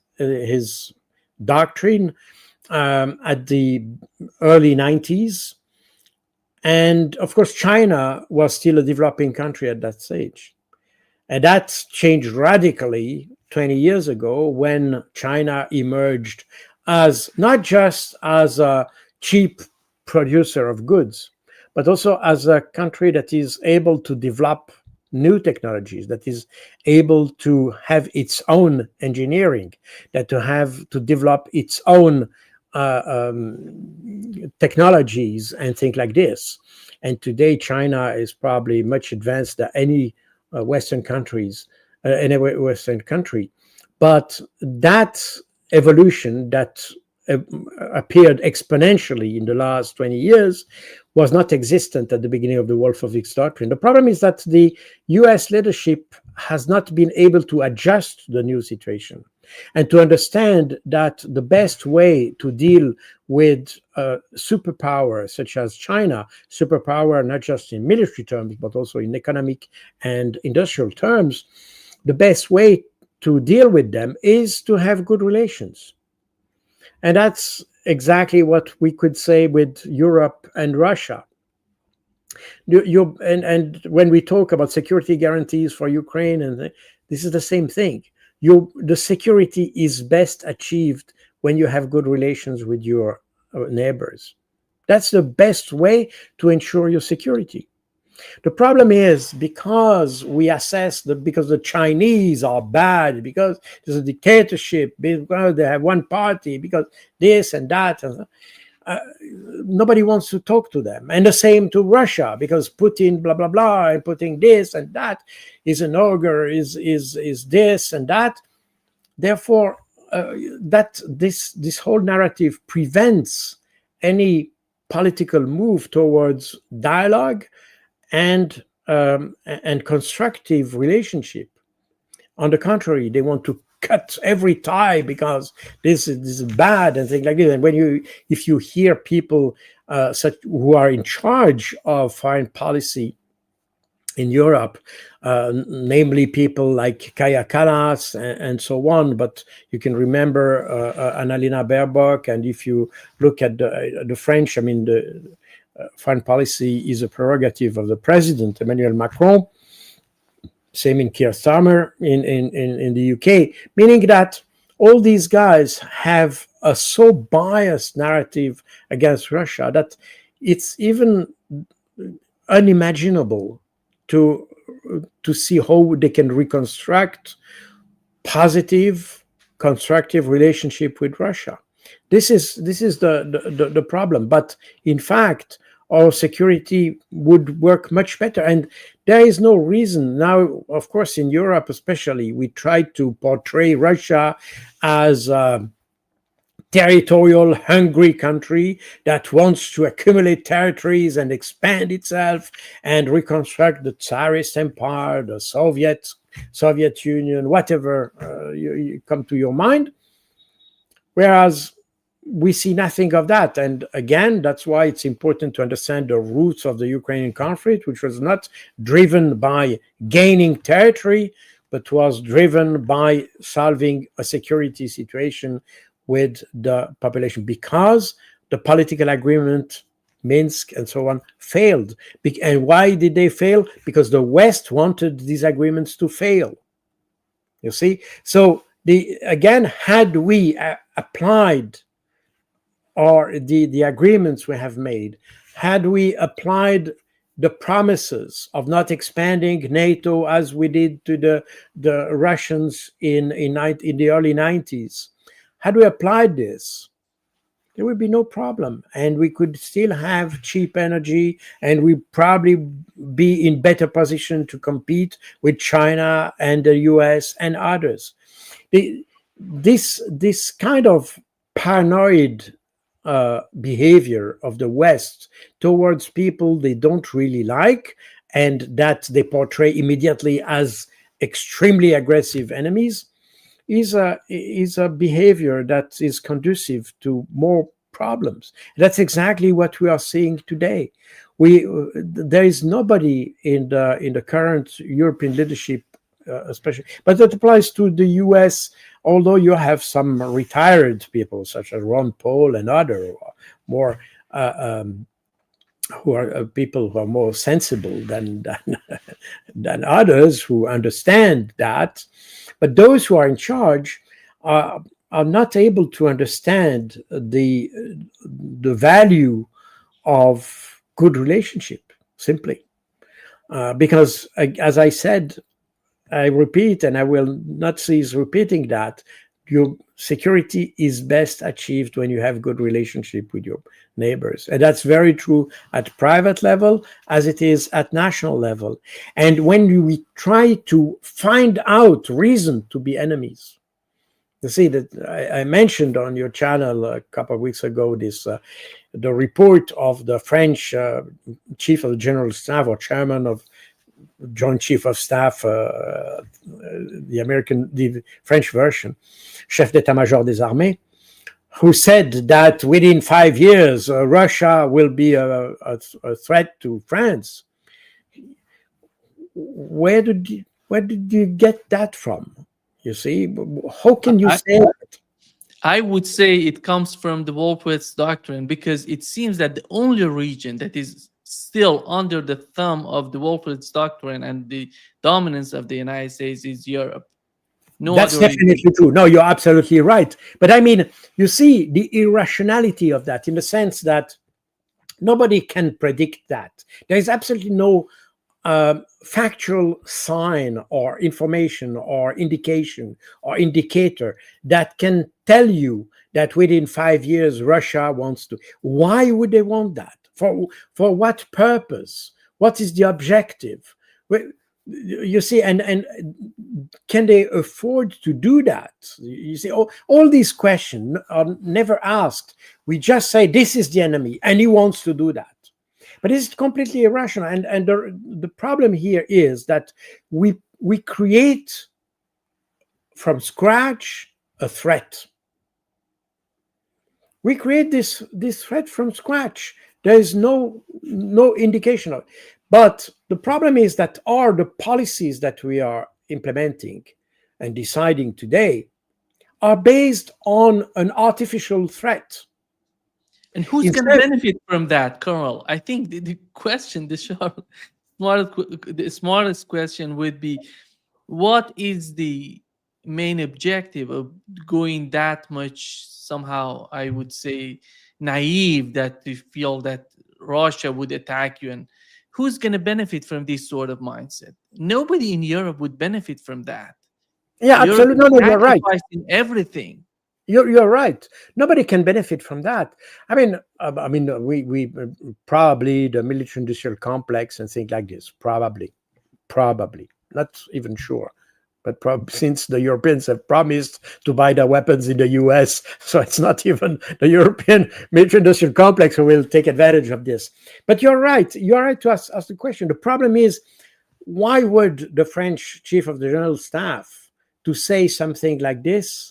doctrine at the early 90s. And of course, China was still a developing country at that stage. And that changed radically 20 years ago when China emerged as not just as a cheap producer of goods, but also as a country that is able to develop new technologies, that is able to have its own engineering, to develop its own technologies and things like this. And today, China is probably much advanced than any Western country. But that evolution that appeared exponentially in the last 20 years was not existent at the beginning of the Wolfowitz doctrine. The problem is that the US leadership has not been able to adjust to the new situation and to understand that the best way to deal with superpower such as China, superpower not just in military terms, but also in economic and industrial terms, the best way to deal with them is to have good relations. And that's exactly what we could say with Europe and Russia. And when we talk about security guarantees for Ukraine, and this is the same thing. The security is best achieved when you have good relations with your neighbors. That's the best way to ensure your security. The problem is because we assess because the Chinese are bad, because there's a dictatorship, because they have one party, because this and that, nobody wants to talk to them. And the same to Russia, because Putin, blah, blah, blah, and Putin this and that is an ogre, is this and that. Therefore, this whole narrative prevents any political move towards dialogue and constructive relationship. On the contrary, they want to cut every tie because this is bad and things like this. And if you hear people who are in charge of foreign policy in Europe, namely people like Kaja Kallas and so on, but you can remember Annalena Baerbock, and if you look at the French, I mean, the foreign policy is a prerogative of the president, Emmanuel Macron. Same in Keir Starmer in the UK, meaning that all these guys have a so biased narrative against Russia that it's even unimaginable to see how they can reconstruct positive, constructive relationship with Russia. This is the problem. But in fact, our security would work much better. And there is no reason now, of course, in Europe especially, we try to portray Russia as a territorial, hungry country that wants to accumulate territories and expand itself and reconstruct the Tsarist Empire, the Soviet Union, whatever you come to your mind. Whereas we see nothing of that. And again, that's why it's important to understand the roots of the Ukrainian conflict, which was not driven by gaining territory, but was driven by solving a security situation with the population, because the political agreement, Minsk and so on, failed. And why did they fail? Because the West wanted these agreements to fail. You see? So, had we applied or the agreements we have made, had we applied the promises of not expanding NATO as we did to the Russians in the early 90s, had we applied this, there would be no problem, and we could still have cheap energy, and we probably be in better position to compete with China and the US and others. The, this kind of paranoid behavior of the West towards people they don't really like and that they portray immediately as extremely aggressive enemies is a behavior that is conducive to more problems. That's exactly what we are seeing today. There is nobody in the current European leadership, especially, but that applies to the U.S. Although you have some retired people such as Ron Paul and other more who are people who are more sensible than others who understand that. But those who are in charge are not able to understand the value of good relationship, simply. Because, as I said, I repeat, and I will not cease repeating that, your security is best achieved when you have good relationship with your neighbors. And that's very true at private level as it is at national level. And when we try to find out reason to be enemies, you see that I mentioned on your channel a couple of weeks ago this the report of the French chief of the general staff or chairman of Joint Chief of Staff, the French version, Chef d'État-Major des Armées, who said that within 5 years Russia will be a threat to France. Where did you get that from? You see, how can you say that? I would say it comes from the Wolfowitz doctrine, because it seems that the only region that is still under the thumb of the Wolfowitz doctrine and the dominance of the United States is Europe. No That's other definitely region. true. No, you're absolutely right. But I mean, you see the irrationality of that in the sense that nobody can predict that. There is absolutely no factual sign or information or indication or indicator that can tell you that within 5 years Russia wants to. Why would they want that? For what purpose? What is the objective? You see, and can they afford to do that? You see, all these questions are never asked. We just say this is the enemy and he wants to do that. But it's completely irrational. And the problem here is that we create from scratch a threat. We create this threat from scratch. There is no indication of it. But the problem is that are the policies that we are implementing and deciding today are based on an artificial threat. And who's going to benefit from that, Colonel? I think the question, the smartest question would be, what is the main objective of going that much, somehow, I would say, naive, that you feel that Russia would attack you? And who's going to benefit from this sort of mindset? Nobody in Europe would benefit from that. Yeah, Europe absolutely. No, you're right. sacrificing everything. You're right. Nobody can benefit from that. I mean, we probably the military-industrial complex and things like this. Probably, not even sure. But since the Europeans have promised to buy their weapons in the U.S., so it's not even the European military-industrial complex who will take advantage of this. But you're right. You're right to ask the question. The problem is, why would the French chief of the general staff to say something like this,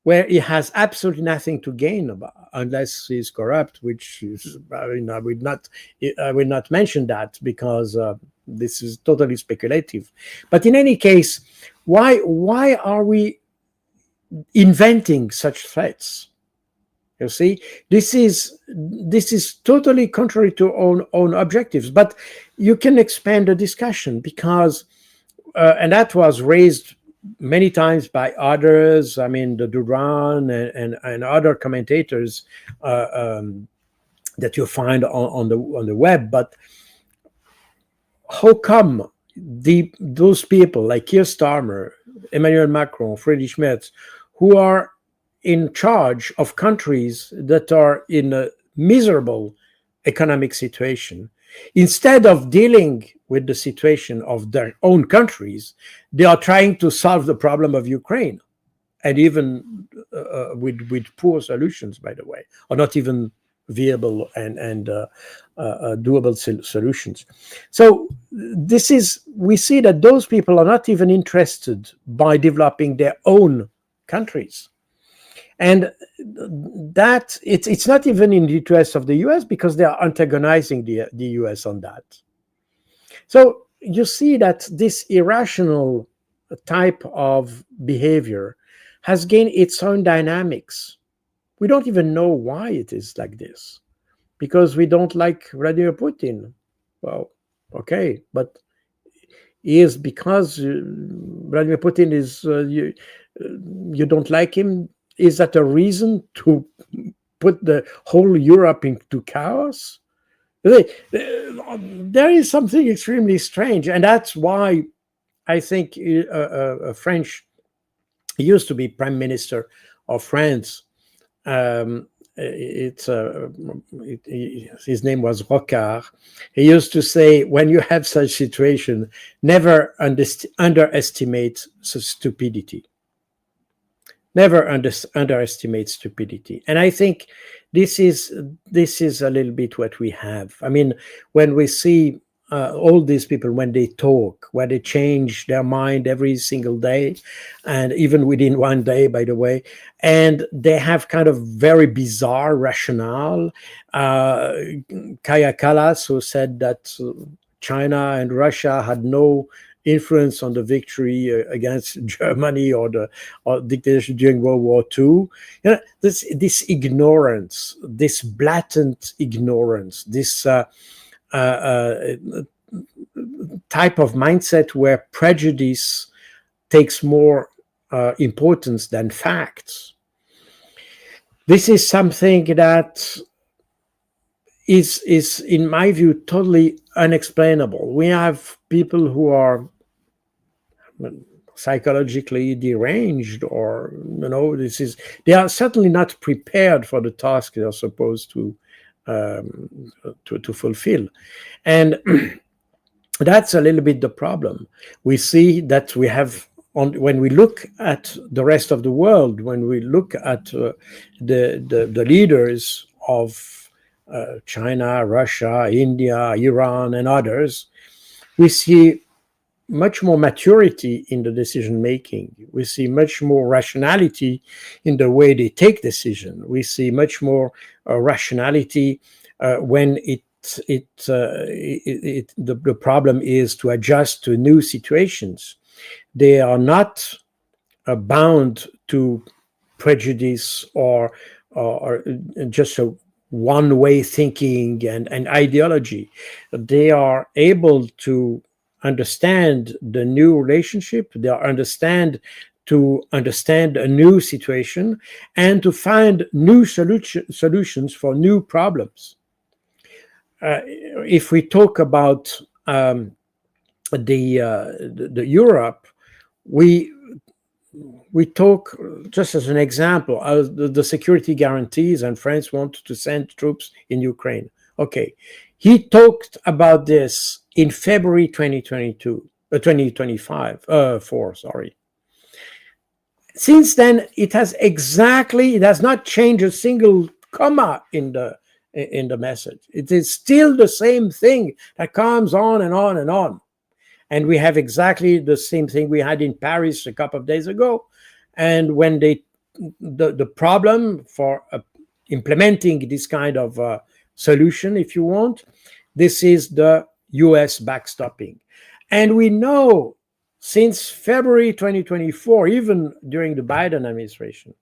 where he has absolutely nothing to gain about, unless he's corrupt, which is, I would not mention that because this is totally speculative. But in any case, why are we inventing such threats? You see, this is totally contrary to our own objectives. But you can expand the discussion because, and that was raised many times by others. I mean, the Duran and other commentators that you find on the web. But how come those people like Keir Starmer, Emmanuel Macron, Friedrich Merz, who are in charge of countries that are in a miserable economic situation, instead of dealing with the situation of their own countries, they are trying to solve the problem of Ukraine, and even with poor solutions, by the way, or not even viable and doable solutions. So we see that those people are not even interested by developing their own countries. And that it's not even in the interest of the US, because they are antagonizing the US on that. So you see that this irrational type of behavior has gained its own dynamics. We don't even know why it is like this, because we don't like Vladimir Putin. Well, okay, but is because Vladimir Putin is you don't like him? Is that a reason to put the whole Europe into chaos? There is something extremely strange, and that's why I think a French, he used to be prime minister of France. His name was Rocard. He used to say, when you have such situation, never underestimate stupidity. Never underestimate stupidity. And I think this is a little bit what we have. I mean, when we see all these people, when they talk, when they change their mind every single day, and even within one day, by the way, and they have kind of very bizarre rationale. Kaya Kallas, who said that China and Russia had no influence on the victory against Germany or dictatorship during World War II. This ignorance, this blatant ignorance, this type of mindset where prejudice takes more importance than facts. This is something that is, in my view, totally unexplainable. We have people who are psychologically deranged, or they are certainly not prepared for the task they are supposed to fulfill, and that's a little bit the problem. We see that we have when we look at the rest of the world, when we look at the leaders of China, Russia, India, Iran, and others, we see much more maturity in the decision making. We see much more rationality in the way they take decision. We see much more rationality when the problem is to adjust to new situations. They are not bound to prejudice or just a one-way thinking and ideology. They are able to understand the new relationship. They understand a new situation and to find new solutions for new problems. If we talk about the Europe, we talk, just as an example, the security guarantees, and France wanted to send troops in Ukraine. Okay, he talked about this in February 2024. Sorry. Since then, it has not changed a single comma in the message. It is still the same thing that comes on and on and on. And we have exactly the same thing we had in Paris a couple of days ago. And when the problem for implementing this kind of solution, if you want, this is the US backstopping. And we know since February 2024, even during the Biden administration,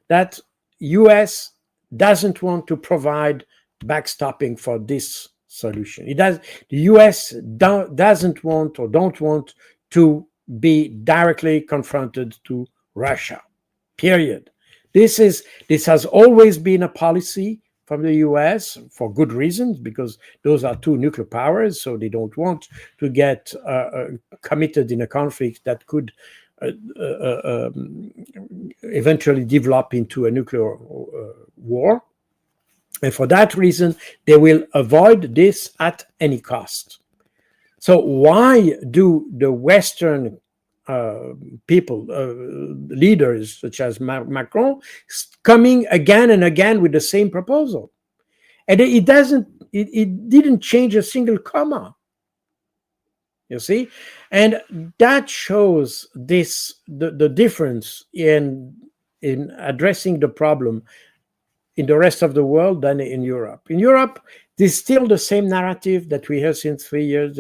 that US doesn't want to provide backstopping for this solution. The US don't want to be directly confronted to Russia. Period. This has always been a policy from the US for good reasons, because those are two nuclear powers, so they don't want to get committed in a conflict that could eventually develop into a nuclear war. And for that reason, they will avoid this at any cost. So why do the Western people, leaders such as Macron, coming again and again with the same proposal? And it didn't change a single comma. You see, and that shows the difference in addressing the problem in the rest of the world than in Europe. In Europe, there's still the same narrative that we have since 3 years.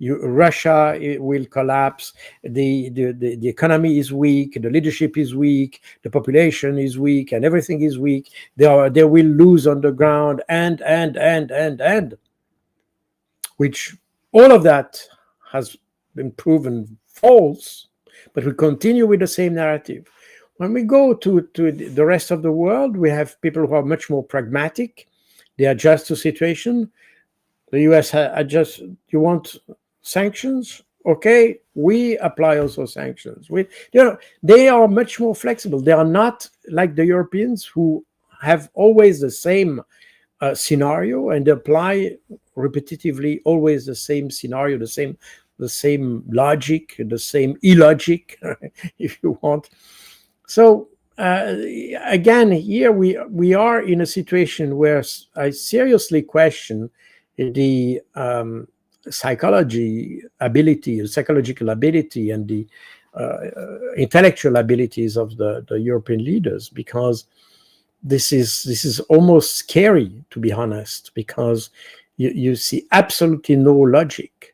Russia will collapse. The economy is weak. The leadership is weak. The population is weak, and everything is weak. They will lose on the ground, and which all of that has been proven false. But we continue with the same narrative. When we go to the rest of the world, we have people who are much more pragmatic. They adjust to situation. The US adjusts. You want sanctions? Okay, we apply also sanctions. They are much more flexible. They are not like the Europeans, who have always the same scenario and apply repetitively always the same scenario, the same logic, the same illogic, if you want. So again, here we are in a situation where I seriously question the psychological ability and the intellectual abilities of the European leaders, because this is almost scary, to be honest, because you see absolutely no logic.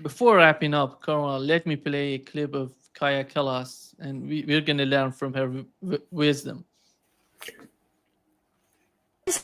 Before wrapping up, Caroline, let me play a clip of Kaya Kallas, and we're going to learn from her wisdom.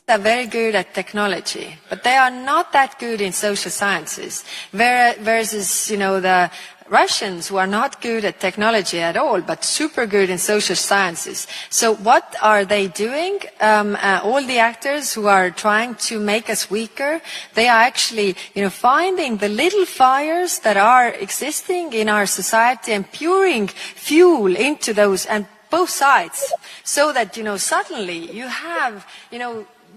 Are very good at technology, but they are not that good in social sciences. Versus, the Russians, who are not good at technology at all, but super good in social sciences. So what are they doing? All the actors who are trying to make us weaker, they are actually, finding the little fires that are existing in our society and pouring fuel into those, and both sides, so that, suddenly you have,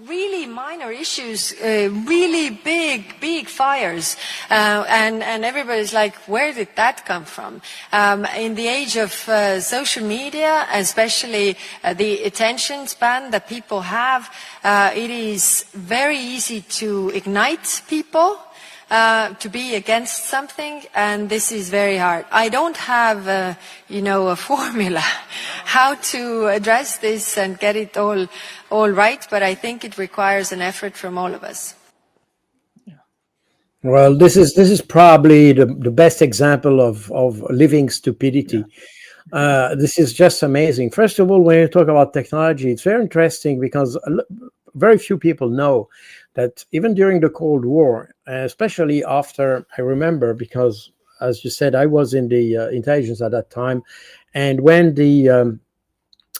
really minor issues, really big fires, and everybody's like, where did that come from? In the age of social media, especially the attention span that people have, it is very easy to ignite people. To be against something, and this is very hard. I don't have, a formula how to address this and get it all right, but I think it requires an effort from all of us. Well, this is probably the best example of living stupidity. Yeah. This is just amazing. First of all, when you talk about technology, it's very interesting because very few people know that even during the Cold War, especially after, I remember, because as you said, I was in the intelligence at that time, and when the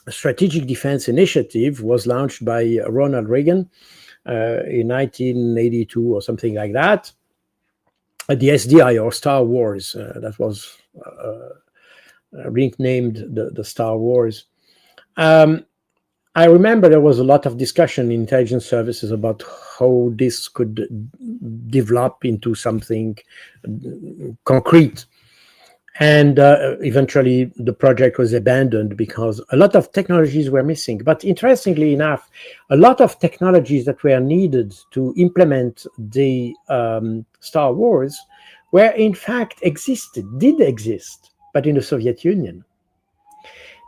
Strategic Defense Initiative was launched by Ronald Reagan in 1982 or something like that, the SDI, or Star Wars, that was renamed the Star Wars. I remember there was a lot of discussion in intelligence services about how this could develop into something concrete. And eventually the project was abandoned because a lot of technologies were missing. But interestingly enough, a lot of technologies that were needed to implement the Star Wars were in fact did exist, but in the Soviet Union.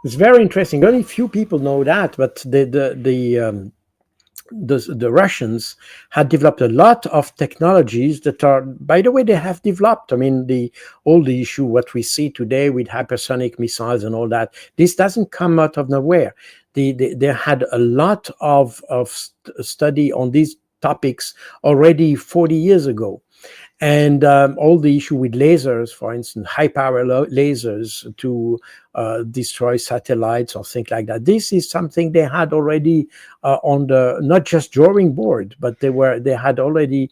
It's very interesting. Only few people know that, but the Russians had developed a lot of technologies that are, by the way, they have developed. I mean, all the issue what we see today with hypersonic missiles and all that. This doesn't come out of nowhere. They had a lot of study on these topics already 40 years ago. And all the issue with lasers, for instance, high power lasers to destroy satellites or things like that. This is something they had already on the not just drawing board, but they had already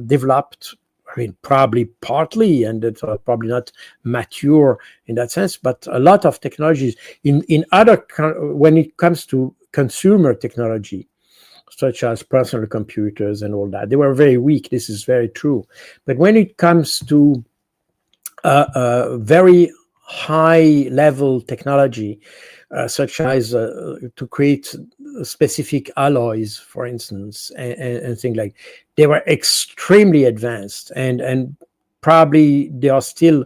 developed. I mean, probably partly, and it's probably not mature in that sense, but a lot of technologies in other when it comes to consumer technology, such as personal computers and all that, they were very weak. This is very true. But when it comes to very high level technology, such as to create specific alloys, for instance, and things like, they were extremely advanced, and probably they are still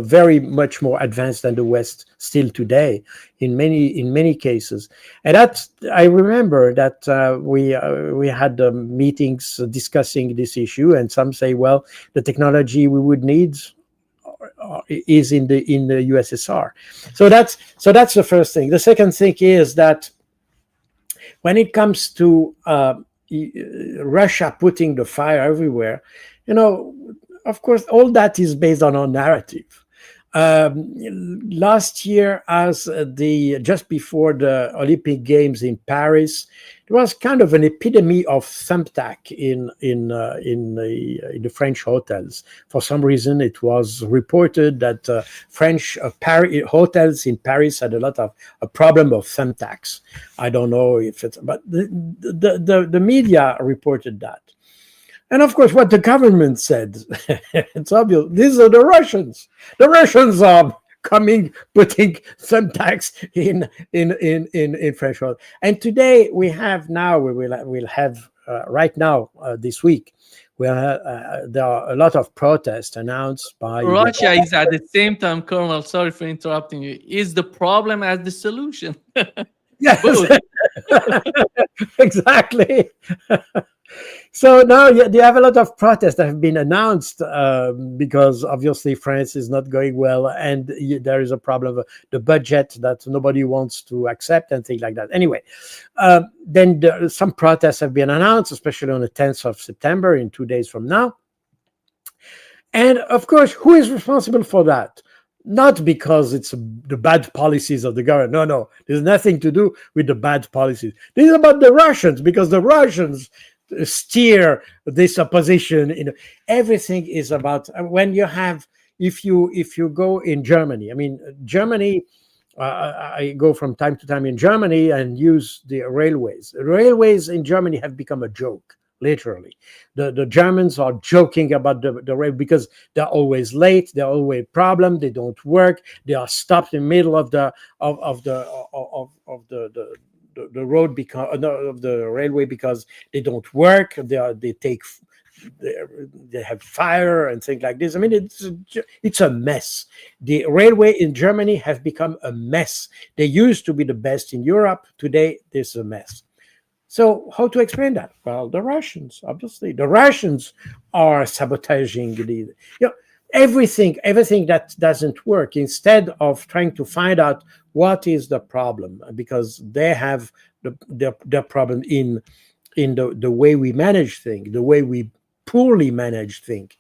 very much more advanced than the West still today in many cases. And that I remember that we had meetings discussing this issue, and some say, well, the technology we would need is in the USSR. So that's the first thing. The second thing is that when it comes to Russia putting the fire everywhere, of course, all that is based on our narrative. Last year, as just before the Olympic Games in Paris, there was kind of an epidemic of thumbtack in the French hotels. For some reason, it was reported that French hotels in Paris had a lot of a problem of thumbtacks. I don't know if it's, but the media reported that. And of course, what the government said, it's obvious, these are the Russians. The Russians are coming, putting thumbtacks in French hotels. And today we'll have right now this week, there are a lot of protests announced by Russia is at the same time, Colonel, sorry for interrupting you, is the problem as the solution. Yes, exactly. So now you have a lot of protests that have been announced because obviously France is not going well, and there is a problem of the budget that nobody wants to accept and things like that. Anyway, then some protests have been announced, especially on the 10th of September, in 2 days from now. And of course, who is responsible for that? Not because it's the bad policies of the government. No, there's nothing to do with the bad policies. This is about the Russians, because the Russians steer this opposition. Everything is about when you have, if you go in Germany. I mean, Germany. I go from time to time in Germany and use the railways. Railways in Germany have become a joke. Literally, the Germans are joking about the rail because they're always late. They're always problem. They don't work. They are stopped in the middle of the road because of the railway because they don't work. They have fire and things like this. I mean, it's a mess. The railway in Germany have become a mess. They used to be the best in Europe. Today, this is a mess. So how to explain that? Well, the Russians, obviously. The Russians are sabotaging everything that doesn't work, instead of trying to find out what is the problem, because they have the problem in the way we manage things, the way we poorly manage things.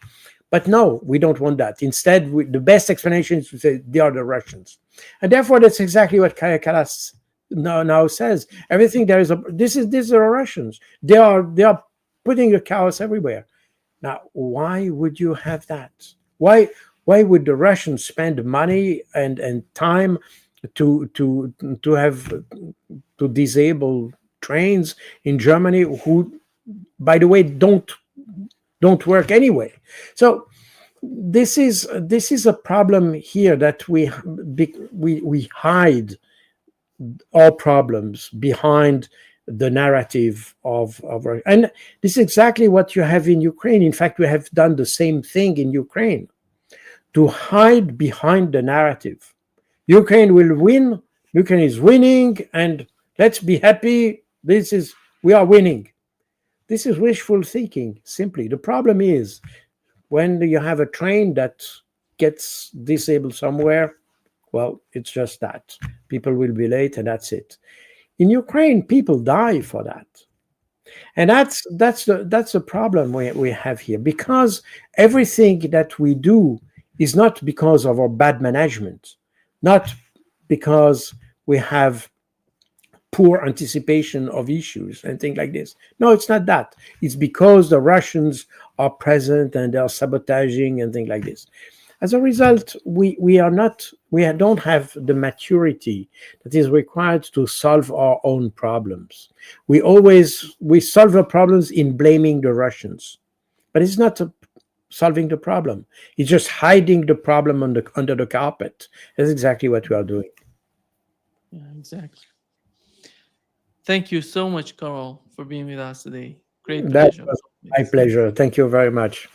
But no, we don't want that. Instead, the best explanation is to say they are the Russians. And therefore, that's exactly what Kaja Kallas now says. Everything there is these are Russians. They are putting the chaos everywhere. Now, why would you have that? Why would the Russians spend money and time to disable trains in Germany, who, by the way, don't work anyway? So this is a problem here, that we hide all problems behind the narrative of and this is exactly what you have in Ukraine. In fact, we have done the same thing in Ukraine, to hide behind the narrative. Ukraine will win. Ukraine is winning, and let's be happy. We are winning. This is wishful thinking, simply. The problem is when you have a train that gets disabled somewhere, well, it's just that. People will be late, and that's it. In Ukraine, people die for that. And that's the problem we have here, because everything that we do is not because of our bad management, not because we have poor anticipation of issues and things like this. No, it's not that. It's because the Russians are present and they are sabotaging and things like this. As a result, we don't have the maturity that is required to solve our own problems. We solve the problems in blaming the Russians, but it's not solving the problem. It's just hiding the problem under the carpet. That's exactly what we are doing. Yeah, exactly. Thank you so much, Carl, for being with us today. Great That pleasure. was my pleasure. Thank you very much.